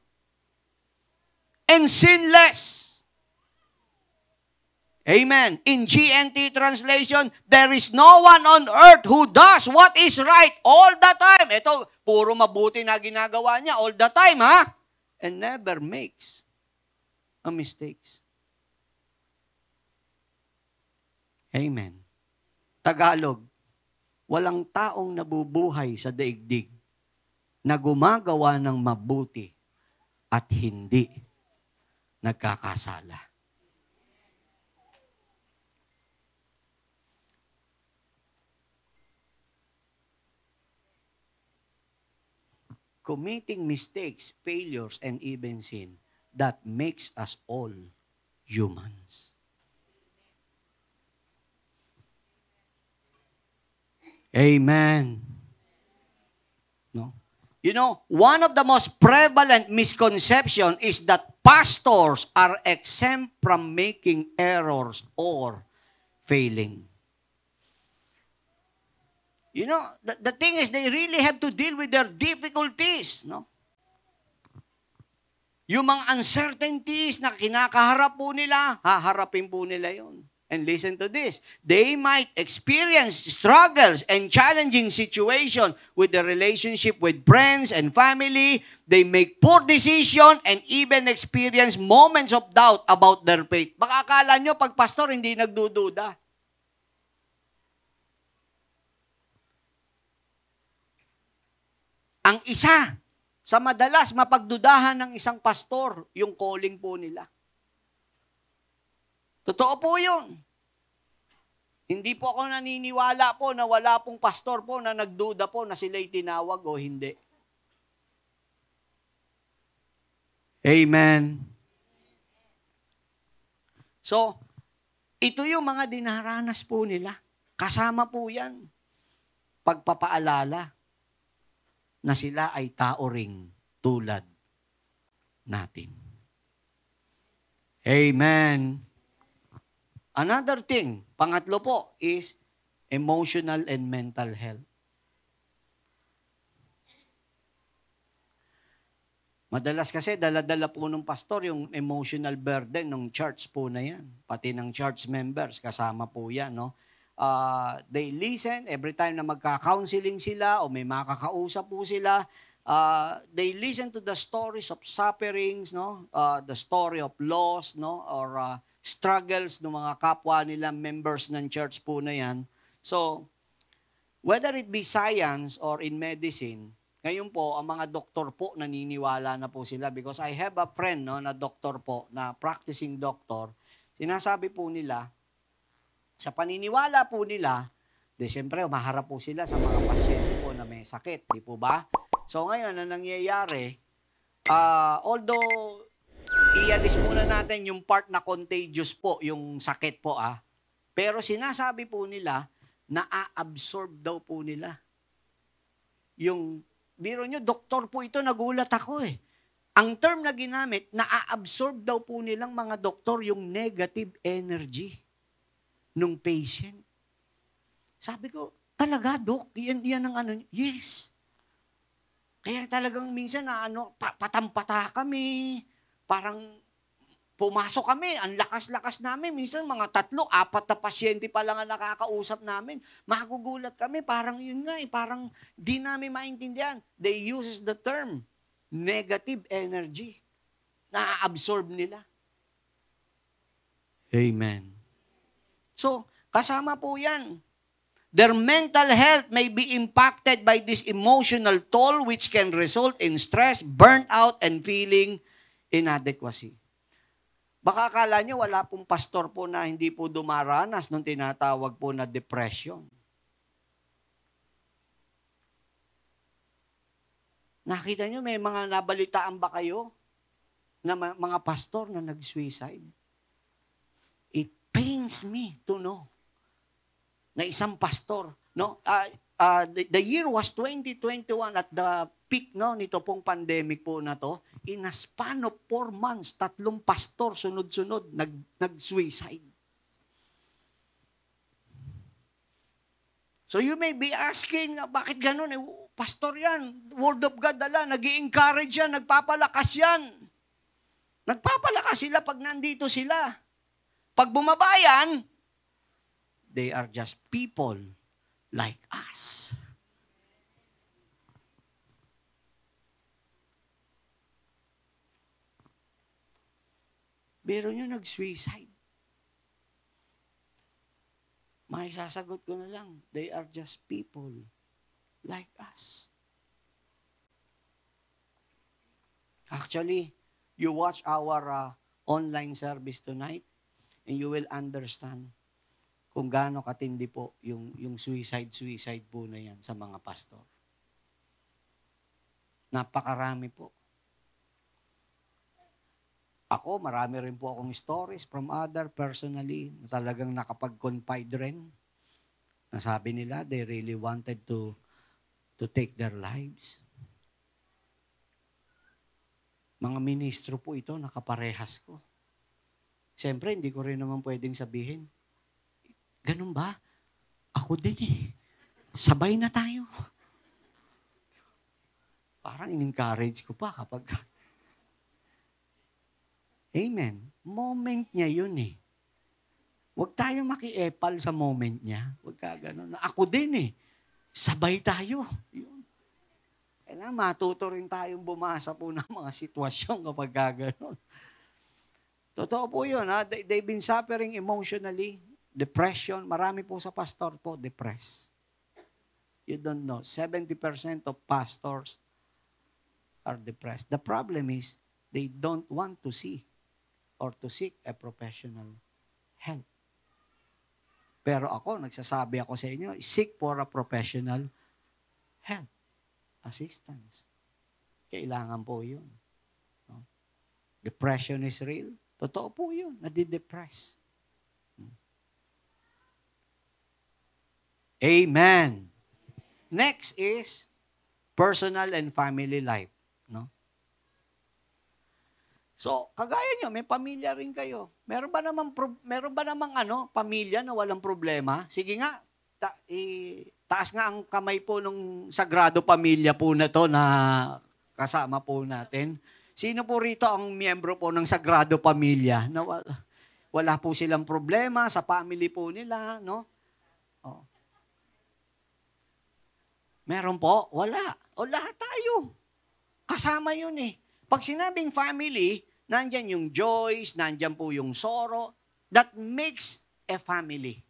and sinless. Amen. In GNT translation, there is no one on earth who does what is right all the time. Ito, puro mabuti na ginagawa niya all the time, ha? And never makes a mistakes. Amen. Tagalog, walang taong nabubuhay sa daigdig na gumagawa ng mabuti at hindi nagkakasala. Committing mistakes, failures, and even sin, that makes us all humans. Amen. No? You know, one of the most prevalent misconception is that pastors are exempt from making errors or failing. You know, the thing is, they really have to deal with their difficulties, no? Yung mga uncertainties na kinakaharap po nila, haharapin po nila yun. And listen to this, they might experience struggles and challenging situation with the relationship with friends and family. They make poor decision and even experience moments of doubt about their faith. Baka akala nyo, pag pastor, hindi nagdududa. Ang isa sa madalas mapagdudahan ng isang pastor, yung calling po nila. Totoo po yun. Hindi po ako naniniwala po na wala pong pastor po na nagduda po na sila'y tinawag o hindi. Amen. So, ito yung mga dinaranas po nila. Kasama po yan. Pagpapaalala na sila ay tao ring tulad natin. Amen. Another thing, pangatlo po, is emotional and mental health. Madalas kasi dala-dala po ng pastor yung emotional burden ng church po na yan. Pati ng church members, kasama po yan, no? They listen every time na magka-counseling sila o may makakausap po sila. They listen to the stories of sufferings, no? The story of loss, no? Or struggles ng mga kapwa nila, members ng church po na yan. So, whether it be science or in medicine, ngayon po, ang mga doktor po, naniniwala na po sila because I have a friend, no, na doktor po, na practicing doctor. Sinasabi po nila, sa paniniwala po nila, siyempre, maharap po sila sa mga pasyente po na may sakit, di po ba? So ngayon, na nangyayari, although, ialis muna natin yung part na contagious po, yung sakit po, pero sinasabi po nila, na-absorb daw po nila. Yung, biro nyo, doktor po ito, nagulat ako eh. Ang term na ginamit, na-absorb daw po nilang mga doktor yung negative energy nung patient. Sabi ko, talaga, Dok? Yan ang ano? Yes. Kaya talagang minsan na patampata kami. Parang pumasok kami, ang lakas-lakas namin. Minsan mga 3, 4 na pasyente pa lang ang nakakausap namin. Magugulat kami, parang yun nga parang di namin maintindihan. They uses the term, negative energy. Na-absorb nila. Amen. So, kasama po yan. Their mental health may be impacted by this emotional toll which can result in stress, burnout, and feeling inadequacy. Baka akala nyo wala pong pastor po na hindi po dumaranas nung tinatawag po na depression. Nakita nyo, may mga nabalitaan ba kayo na mga pastor na nag-suicide? It pains me to know na isang pastor, no? The year was 2021 at the peak, no, nito pong pandemic po na to. In a span of 4 months, 3 pastor sunod-sunod nag-suicide. So you may be asking, bakit ganun? Pastor yan, Word of God dala, nag-i-encourage yan, nagpapalakas yan. Nagpapalakas sila pag nandito sila. Pag bumabayan, they are just people like us. Pero nyo nag-suicide. May sasagot ko na lang, they are just people like us. Actually, you watch our online service tonight and you will understand kung gaano katindi po yung suicide po na yan sa mga pastor. Napakarami po. Ako, marami rin po akong stories from other personally na talagang nakapag-confide rin. Nasabi nila, they really wanted to take their lives. Mga ministro po ito, nakaparehas ko. Siyempre, hindi ko rin naman pwedeng sabihin, ganun ba? Ako din eh. Sabay na tayo. Parang in-encourage ko pa kapag... Amen. Moment niya yun eh. Huwag tayo makiepal sa moment niya. Huwag ka ganun. Ako din eh. Sabay tayo. Yun. Kailangan matuto rin tayong bumasa po ng mga sitwasyon kapag gano'n. Totoo po yun. Ha? They've been suffering emotionally. Depression. Marami po sa pastor po depressed. You don't know. 70% of pastors are depressed. The problem is, they don't want to see or to seek a professional help. Pero ako, nagsasabi ako sa inyo, seek for a professional help. Assistance. Kailangan po yun. No? Depression is real. Totoo po yun. Nadidepress. Amen. Next is personal and family life. No? So, kagaya nyo, may pamilya rin kayo. Meron ba namang pamilya na walang problema? Sige nga, taas nga ang kamay po nung sagrado pamilya po na to na kasama po natin. Sino po rito ang miyembro po ng sagrado pamilya na wala po silang problema sa family po nila, no? Oh. Meron po? Wala. O lahat tayo. Kasama yun eh. Pag sinabing family, nandyan yung joys, nandyan po yung sorrow. That makes a family.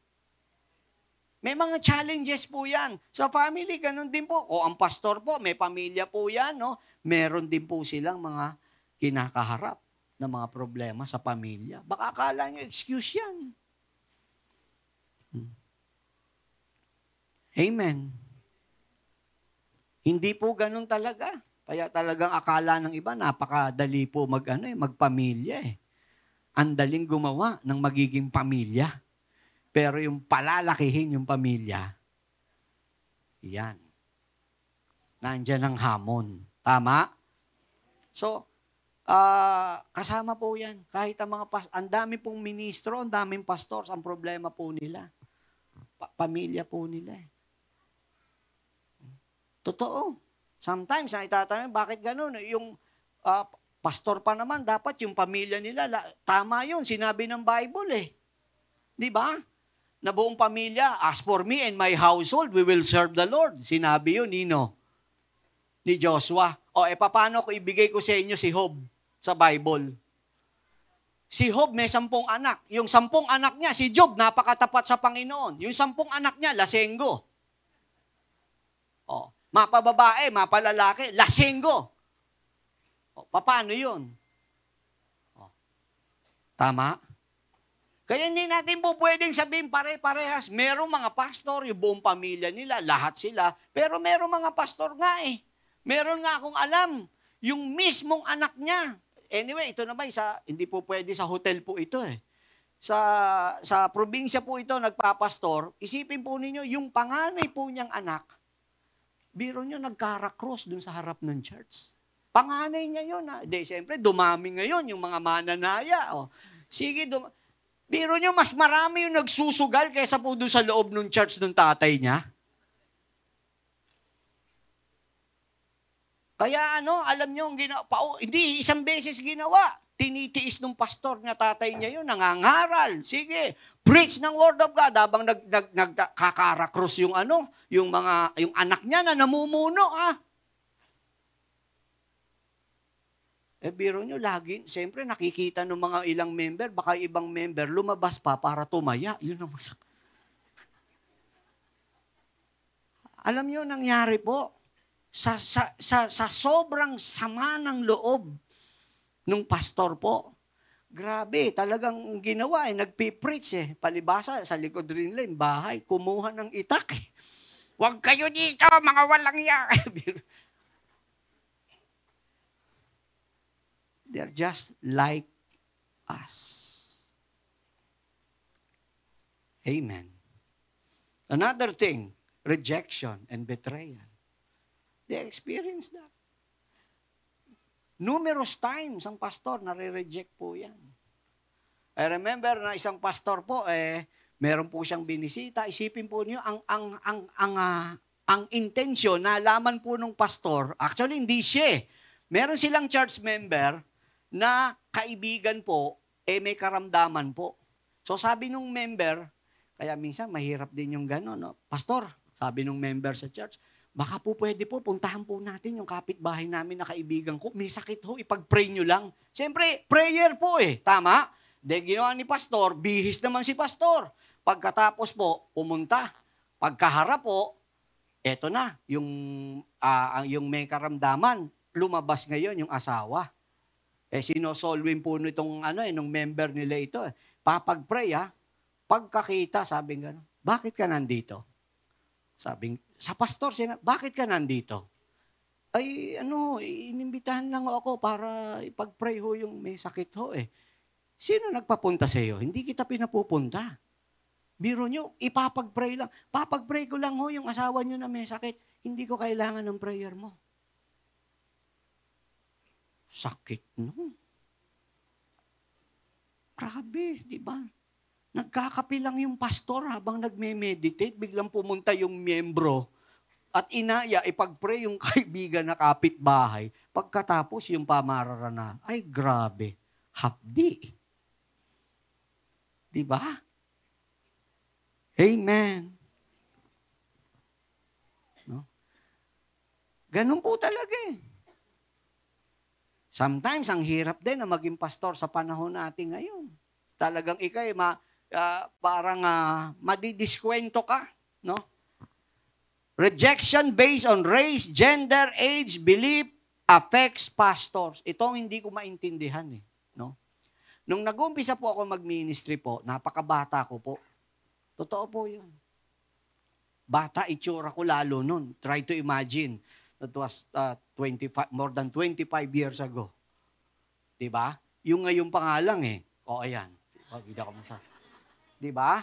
May mga challenges po yan. Sa family, ganun din po. O ang pastor po, may pamilya po yan, no? Meron din po silang mga kinakaharap na mga problema sa pamilya. Baka akala nyo, excuse yan. Amen. Hindi po ganun talaga. Kaya talagang akala ng iba, napakadali po magpamilya eh. Ang daling gumawa ng magiging pamilya. Pero yung palalakihin yung pamilya, yan. Nandyan ang hamon. Tama? So, kasama po yan. Kahit ang ang dami pong ministro, ang daming pastors, ang problema po nila. pamilya po nila eh. Totoo. Sometimes, itatanong, bakit ganun? Yung pastor pa naman, dapat yung pamilya nila, tama yun, sinabi ng Bible eh. Di ba? Na buong pamilya, as for me and my household, we will serve the Lord. Sinabi yun, Nino? Ni Joshua. O, paano ko ibigay ko sa inyo si Job sa Bible? Si Job may 10 anak. Yung 10 anak niya, si Job, napakatapat sa Panginoon. Yung 10 anak niya, lasenggo. O, mapababae, mapalalaki, lasenggo. O, paano yun? O, tama? Kaya hindi natin po pwedeng sabihin pare-parehas. Merong mga pastor, yung buong pamilya nila, lahat sila. Pero merong mga pastor nga eh. Meron nga akong alam, yung mismong anak niya. Anyway, ito naman, hindi po pwede sa hotel po ito eh. Sa probinsya po ito, nagpapastor, isipin po ninyo, yung panganay po niyang anak, biro niyo, nagkarakross dun sa harap ng church. Panganay niya yun. Siyempre, dumami ngayon yung mga mananaya. O, sige, biro niyo, mas marami yung nagsusugal kaysa po doon sa loob ng church ng tatay niya. Kaya alam niyo, hindi isang beses ginawa. Tinitiis ng pastor na tatay niya yun, nangangaral. Sige, preach ng word of God habang nagkakarakross yung yung anak niya na namumuno. Biro niyo, lagi, siyempre nakikita ng mga ilang member, baka ibang member, lumabas pa para tumaya. Yun ang masak. Alam niyo, nangyari po, sa sobrang sama ng loob nung pastor po, grabe, talagang ginawa nagpipreach palibasa, sa likod rin lang, bahay, kumuha ng itak Huwag kayo dito, mga walang iya. They're just like us. Amen. Another thing, rejection and betrayal. They experience that. Numerous times ang pastor nare-reject po yan. I remember na isang pastor po, meron po siyang binisita. Isipin po niyo, ang intensyon, nalaman po ng pastor, actually hindi siya. Meron silang church member na kaibigan po, may karamdaman po. So sabi nung member, kaya minsan mahirap din yung gano'n, no? Pastor, sabi nung member sa church, baka po pwede po, puntahan po natin yung kapitbahay namin na kaibigan ko. May sakit ho, ipag-pray nyo lang. Siyempre, prayer po tama? Ginawa ni pastor, bihis naman si pastor. Pagkatapos po, pumunta. Pagkaharap po, eto na, yung may karamdaman, lumabas ngayon yung asawa. Sinosolwin po nitong nung member nila ito. Papag-pray pagkakita, sabi gano'n, bakit ka nandito? Sabi, sa pastor, bakit ka nandito? Ay, inimbitahan lang ako para ipag-pray ho yung may sakit ho Sino nagpapunta sa iyo? Hindi kita pinapupunta. Biro nyo, ipapag-pray lang. Papag-pray ko lang ho yung asawa nyo na may sakit. Hindi ko kailangan ng prayer mo. Sakit, no? Grabe, di ba? Nagkakapi lang yung pastor habang nagme-meditate, biglang pumunta yung miyembro at inaya, ipag-pray yung kaibigan na kapitbahay. Pagkatapos yung pamararana, ay grabe, hapdi. Di ba? Amen. No? Ganun po talaga Sometimes, ang hirap din na maging pastor sa panahon natin ngayon. Talagang ikay, parang madidiskwento ka, no? Rejection based on race, gender, age, belief affects pastors. Ito hindi ko maintindihan no? Nung nag-umpisa po ako mag-ministry po, napakabata ko po. Totoo po 'yun. Bata itsura ko lalo nun. Try to imagine. That was more than 25 years ago. 'Di ba? Yung ngayon pa nga lang ayan. Bida ko sa. 'Di ba?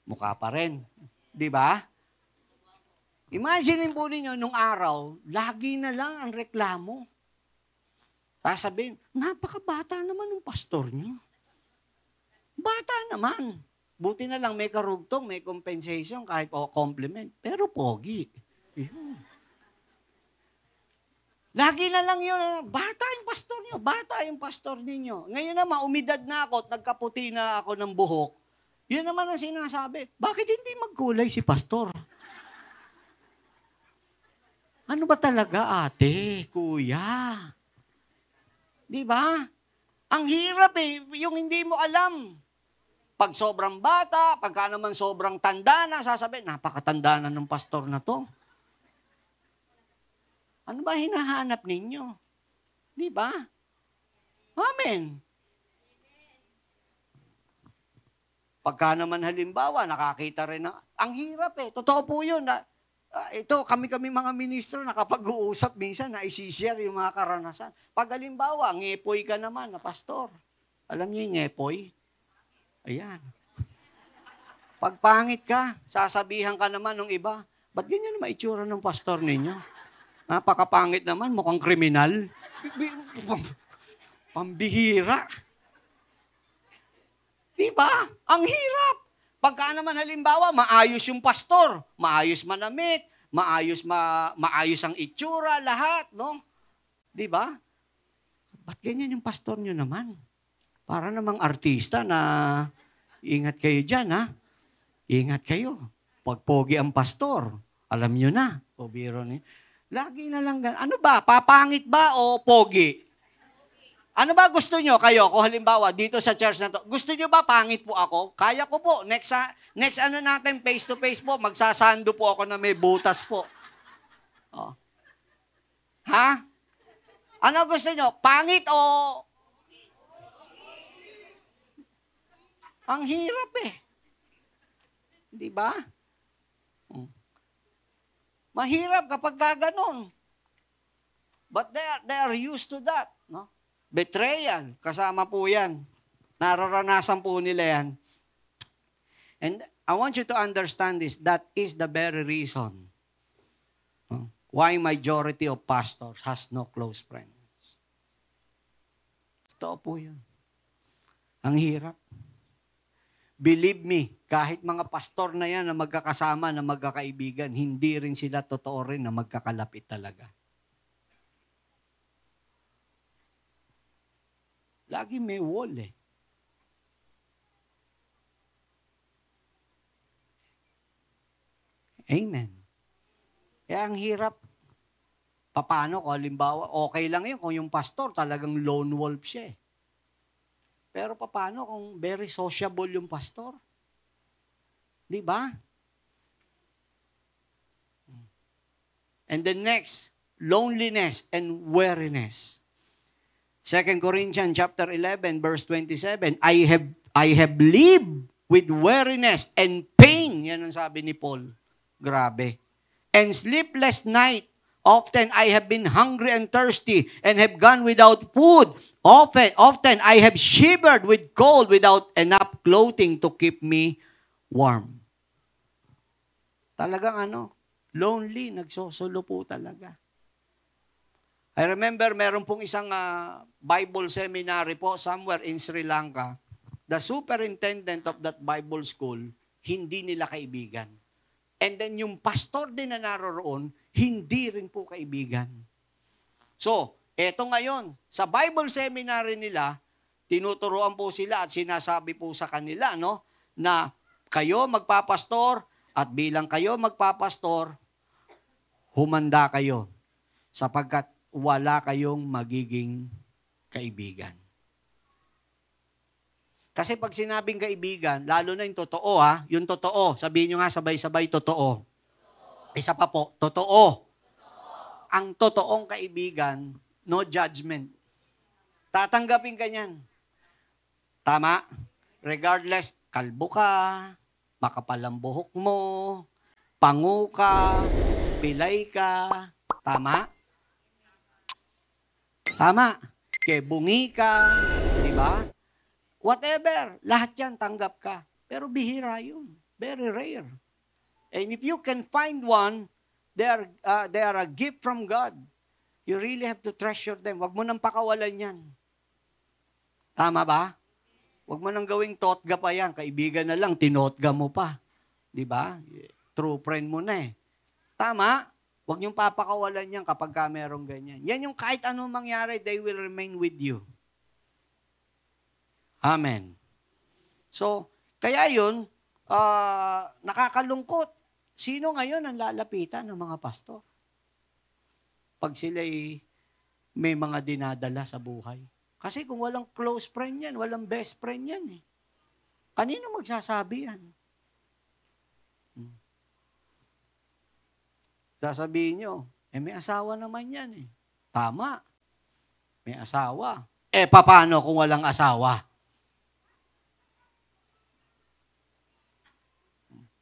Mukha pa rin. 'Di ba? Imagine po ninyo, nung araw, lagi na lang ang reklamo. Sasabihin, napakabata naman ng pastor niyo. Bata naman. Buti na lang may karugtong, may compensation, kahit o compliment. Pero pogi. Yun. Lagi na lang yun, bata yung pastor niyo, bata yung pastor ninyo. Ngayon naman, umidad na ako at nagkaputi na ako ng buhok. Yun naman ang sinasabi, bakit hindi magkulay si pastor? Ano ba talaga, ate, kuya? Di ba? Ang hirap yung hindi mo alam. Pag sobrang bata, pagka naman sobrang tanda na, sasabihin, napakatanda na ng pastor na to. Ano ba hinahanap ninyo? Di ba? Amen. Pagka naman halimbawa, nakakita rin na, ang hirap Totoo po yun. Ito, kami mga ministro, nakapag-uusap minsan, na isi-share yung mga karanasan. Pag halimbawa, ngepoy ka naman na pastor. Alam niyo yung ngepoy? Ayan. Pag pangit ka, sasabihan ka naman ng iba, ba't ganyan na maitsura ng pastor ninyo? Napakapangit naman, mukhang kriminal. Pambihira. Diba? Ang hirap. Pagka naman halimbawa, maayos yung pastor, maayos manamit, maayos ang itsura, lahat, no? Diba? Ba't ganyan yung pastor nyo naman? Para namang artista na ingat kayo dyan, ha? Ingat kayo. Pag pogi ang pastor, alam nyo na. O biro niyo. Lagi na lang ganun. Ano ba? Papangit ba o pogi? Ano ba gusto nyo kayo? Kung halimbawa, dito sa church na to, gusto nyo ba pangit po ako? Kaya ko po. Next ano natin, face to face po, magsasando po ako na may butas po. Oh. Ha? Ano gusto nyo? Pangit o... Ang hirap Di ba? Mahirap kapag gaganon. But they are used to that. No? Betrayal, kasama po yan. Nararanasan po nila yan. And I want you to understand this. That is the very reason why majority of pastors has no close friends. Totoo po yun. Ang hirap. Believe me, kahit mga pastor na yan na magkakasama, na magkakaibigan, hindi rin sila totoo rin na magkakalapit talaga. Lagi may wall Amen. Kaya ang hirap. Paano kung halimbawa, okay lang yun kung yung pastor talagang lone wolf siya Pero paano kung very sociable yung pastor? Di ba? And the next, loneliness and weariness. 2 Corinthians chapter 11 verse 27, I have lived with weariness and pain. Yan ang sabi ni Paul. Grabe. And sleepless night. Often I have been hungry and thirsty and have gone without food. Often I have shivered with cold without enough clothing to keep me warm. Talagang lonely, nagsosolo po talaga. I remember meron pong isang Bible seminary po somewhere in Sri Lanka. The superintendent of that Bible school, hindi nila kaibigan. And then yung pastor din na naroroon, hindi rin po kaibigan. So, eto ngayon, sa Bible seminary nila, tinuturuan po sila at sinasabi po sa kanila, na kayo magpapastor at bilang kayo magpapastor, humanda kayo sapagkat wala kayong magiging kaibigan. Kasi pag sinabing kaibigan, lalo na yung totoo yung totoo, sabihin nyo nga sabay-sabay, totoo. Isa pa po, totoo. Ang totoong kaibigan, no judgment. Tatanggapin ka niyan. Tama? Regardless, kalbo ka, makapal ang buhok mo, pangu ka, pilay ka. Tama? Tama? Kebungi ka, di ba? Whatever, lahat yan tanggap ka. Pero bihira yun. Very rare. And if you can find one, they are a gift from God. You really have to treasure them. Wag mo nang pakawalan yan. Tama ba? Huwag mo nang gawing totga pa yan. Kaibigan na lang, tinotga mo pa. Di ba? True friend mo na eh. Tama? Huwag niyong papakawalan yan kapag ka merong ganyan. Yan yung kahit anong mangyari, they will remain with you. Amen. So, kaya yun, nakakalungkot. Sino ngayon ang lalapitan ng mga pastor? Pag sila'y may mga dinadala sa buhay. Kasi kung walang close friend yan, walang best friend yan eh. Kanino magsasabi yan? Sasabihin nyo, may asawa naman yan eh. Tama. May asawa. Paano kung walang asawa?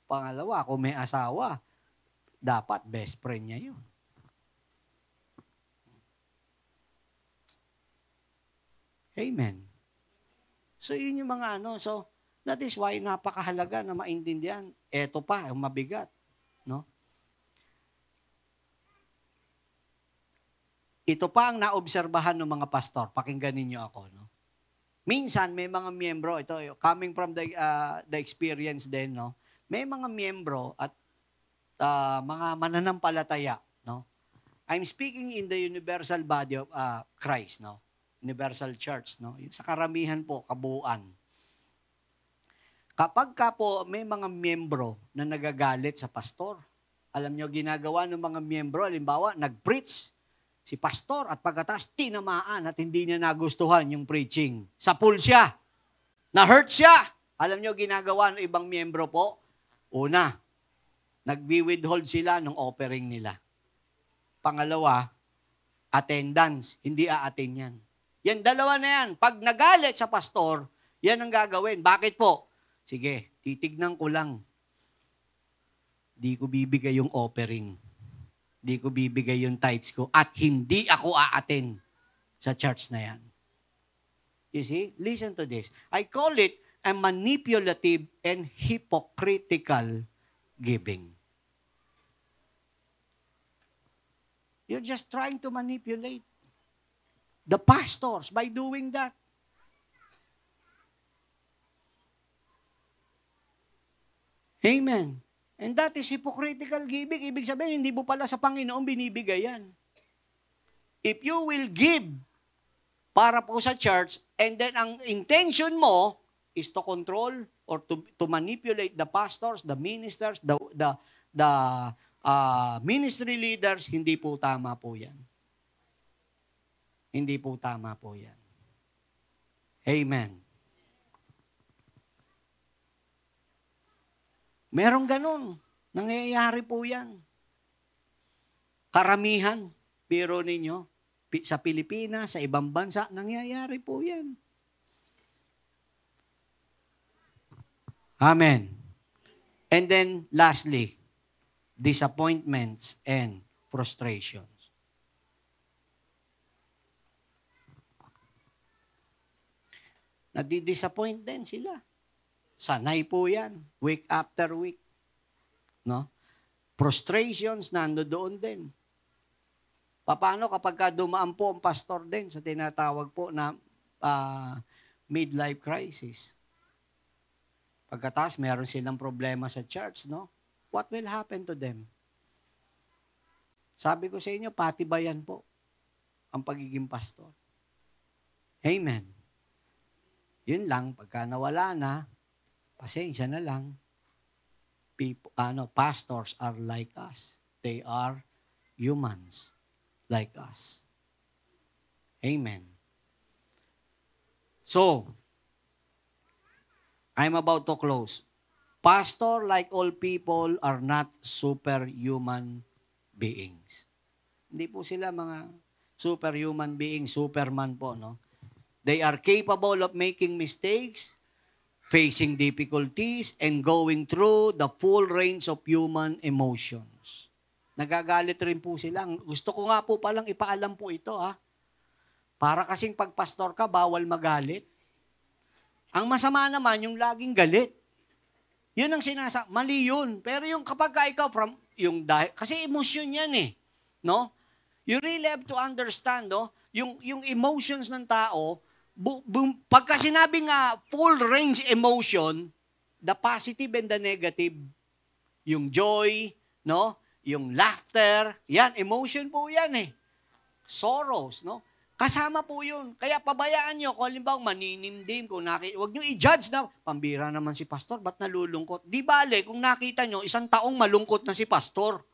Pangalawa, kung may asawa, dapat best friend niya yun. Amen. So, yun yung mga So, that is why napakahalaga na maintindihan. Eto pa, yung mabigat. No? Ito pa ang naobserbahan ng mga pastor. Pakinggan ninyo ako. No? Minsan, may mga miyembro, ito, coming from the experience din, no? May mga miyembro at mga mananampalataya. No? I'm speaking in the universal body of Christ. No? Universal Church, no? Sa karamihan po, kabuuan. Kapag ka po may mga miyembro na nagagalit sa pastor, alam nyo, ginagawa ng mga miyembro, halimbawa, nag-preach si pastor at pagkatas tinamaan at hindi niya nagustuhan yung preaching. Sapul siya. Na-hurt siya. Alam nyo, ginagawa ng ibang miyembro po, una, nag-withhold sila ng offering nila. Pangalawa, attendance. Hindi a-attend yan. Yan, dalawa na yan. Pag nagalit sa pastor, yan ang gagawin. Bakit po? Sige, titignan ko lang. Di ko bibigay yung offering. Di ko bibigay yung tithes ko. At hindi ako a-attend sa church na yan. You see? Listen to this. I call it a manipulative and hypocritical giving. You're just trying to manipulate the pastors by doing that. Amen. And that is hypocritical giving. Ibig sabihin, hindi mo pala sa Panginoon binibigay yan. If you will give para po sa church, and then ang intention mo is to control or to manipulate the pastors, the ministers, the ministry leaders, hindi po tama po yan. Hindi po tama po yan. Amen. Merong ganun. Nangyayari po yan. Karamihan. Pero ninyo, sa Pilipinas, sa ibang bansa, nangyayari po yan. Amen. And then, lastly, disappointments and frustrations. Nadi-disappoint din sila. Sanay po yan. Week after week. No? Frustrations, nandoon din. Paano kapag dumaan po ang pastor din sa tinatawag po na midlife crisis? Pagkatas, meron silang problema sa church, no? What will happen to them? Sabi ko sa inyo, pati ba yan po ang pagiging pastor? Amen. Yun lang, pagka nawala na, pasensya na lang. Pastors are like us. They are humans like us. Amen. So, I'm about to close. Pastor, like all people, are not superhuman beings. Hindi po sila mga superhuman beings, Superman po, no? They are capable of making mistakes, facing difficulties, and going through the full range of human emotions. Nagagalit rin po sila. Gusto ko nga po palang ipaalam po ito, ha? Para kasing pagpastor ka, bawal magalit. Ang masama naman, yung laging galit. Yun ang mali yun. Pero yung kapag ka ikaw kasi emotion yan eh. No? You really have to understand, no? Yung emotions ng tao, Pagka sinabing full range emotion, the positive and the negative, yung joy, no? Yung laughter, yan, emotion po yan eh. Sorrows, no? Kasama po yun. Kaya pabayaan nyo, kung halimbawa maninindim, huwag nyo i-judge na, pambira naman si pastor, ba't nalulungkot? Di bale, kung nakita nyo, isang taong malungkot na si pastor.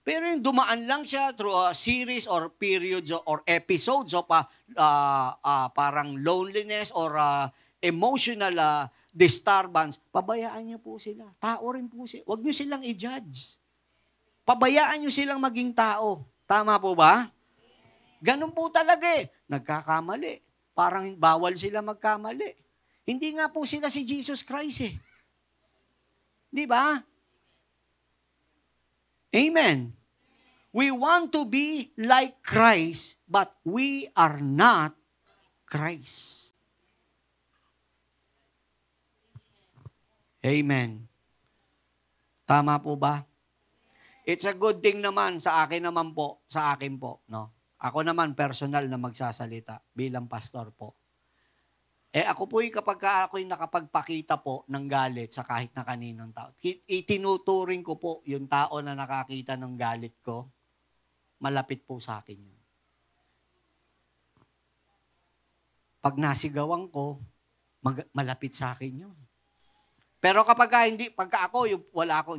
Pero yung dumaan lang siya through a series or periods or episodes of parang loneliness or emotional disturbance, pabayaan niyo po sila. Tao rin po sila. Huwag niyo silang i-judge. Pabayaan niyo silang maging tao. Tama po ba? Ganun po talaga eh. Nagkakamali. Parang bawal sila magkamali. Hindi nga po sila si Jesus Christ eh. Di ba? Amen. We want to be like Christ, but we are not Christ. Amen. Tama po ba? It's a good thing naman sa akin po, no? Ako naman personal na magsasalita bilang pastor po. Ako po kapag ako'y nakapagpakita po ng galit sa kahit na kaninong tao, itinuturing ko po yung tao na nakakita ng galit ko, malapit po sa akin yun. Pag nasigawan ko, malapit sa akin yun. Pero pagka ako,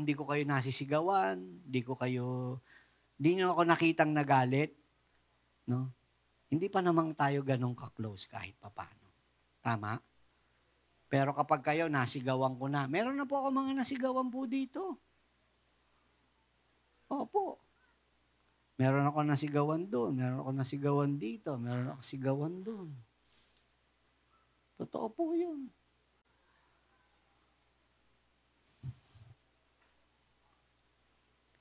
hindi ko kayo nasisigawan, hindi nyo ako nakitang nagalit, no? Hindi pa namang tayo ganun ka-close kahit papano. Tama? Pero kapag kayo nasigawan ko na, meron na po ako mga nasigawan po dito. Opo. Meron ako nasigawan doon, meron ako nasigawan dito, meron ako nasigawan doon. Totoo po yun.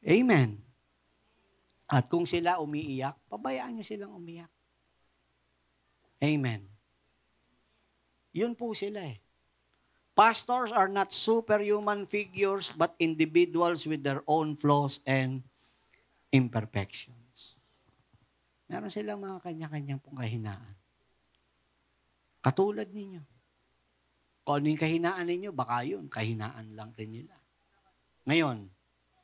Amen. At kung sila umiiyak, pabayaan nyo silang umiyak. Amen. Yun po sila eh. Pastors are not superhuman figures, but individuals with their own flaws and imperfections. Meron silang mga kanya-kanyang pong kahinaan. Katulad ninyo. Kung ano yung kahinaan ninyo, baka yun, kahinaan lang rin nila. Ngayon,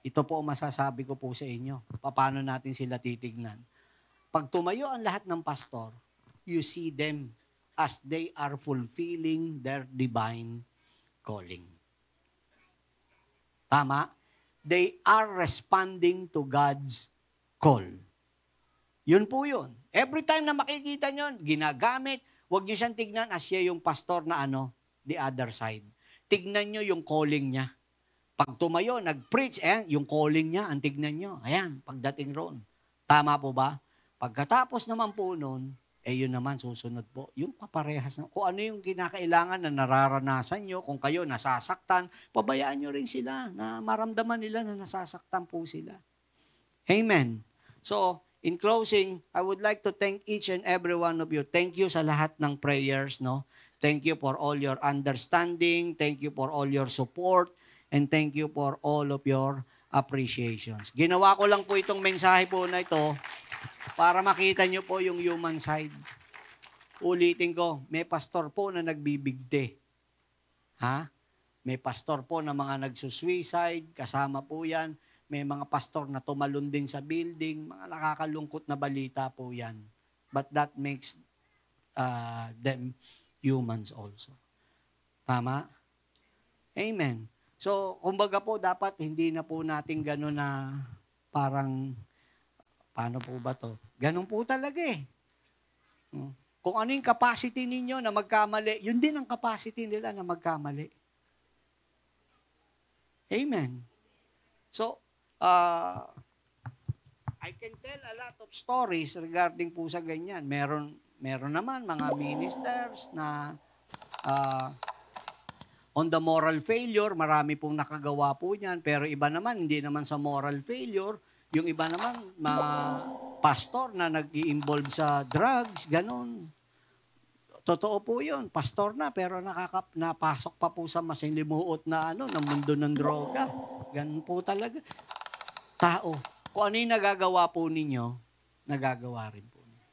ito po masasabi ko po sa inyo. Paano natin sila titignan? Pag tumayo ang lahat ng pastor, you see them as they are fulfilling their divine calling. Tama? They are responding to God's call. Yun po yun. Every time na makikita nyo, ginagamit, huwag nyo siyang tignan as siya yung pastor na the other side. Tignan nyo yung calling niya. Pag tumayo, nag-preach, yung calling niya, ang tignan nyo. Ayan, pagdating roon. Tama po ba? Pagkatapos naman po noon, yun naman susunod po. Yung paparehas na, kung ano yung kinakailangan na nararanasan nyo, kung kayo nasasaktan, pabayaan nyo rin sila na maramdaman nila na nasasaktan po sila. Amen. So, in closing, I would like to thank each and every one of you. Thank you sa lahat ng prayers, no? Thank you for all your understanding. Thank you for all your support. And thank you for all of your appreciations. Ginawa ko lang po itong mensahe po na ito para makita nyo po yung human side. Ulitin ko, may pastor po na nagbibigti. Ha? May pastor po na mga nagsusuicide, kasama po yan. May mga pastor na tumalon din sa building, mga nakakalungkot na balita po yan. But that makes them humans also. Tama? Amen. So, kumbaga po, dapat hindi na po natin gano'n na parang, paano po ba to? Ganun po talaga eh. Kung ano yung capacity ninyo na magkamali, yun din ang capacity nila na magkamali. Amen. So, I can tell a lot of stories regarding po sa ganyan. Meron naman mga ministers na on the moral failure, marami pong nakagawa po niyan, pero iba naman, hindi naman sa moral failure, yung iba naman, pastor na nag-i-involve sa drugs, ganun. Totoo po yun, pastor na, pero napasok pa po sa masilimuot na na mundo ng droga. Ganun po talaga. Tao, kung ano yung nagagawa po ninyo, nagagawa rin po ninyo.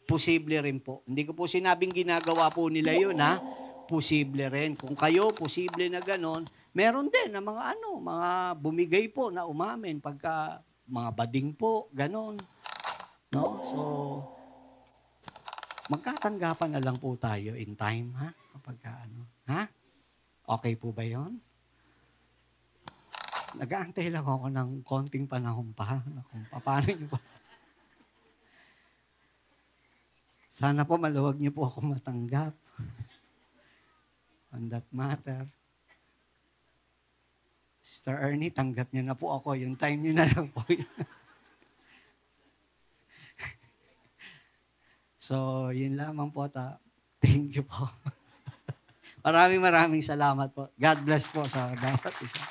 posible rin po. Hindi ko po sinabing ginagawa po nila yun, ha? Posible rin. Kung kayo, posible na ganon, meron din na mga bumigay po na umamin pagka mga bading po, ganon. No? So, magkatanggapan na lang po tayo in time, ha? Ha? Okay po ba yon? Nag-aantay lang ako ng konting panahon pa kung paano nyo pa. Sana po maluwag niyo po ako matanggap on that matter. Sister Ernie, tanggap niyo na po ako. Yung time niyo na lang po. So, yun lamang po. Thank you po. Maraming salamat po. God bless po sa bawat isa.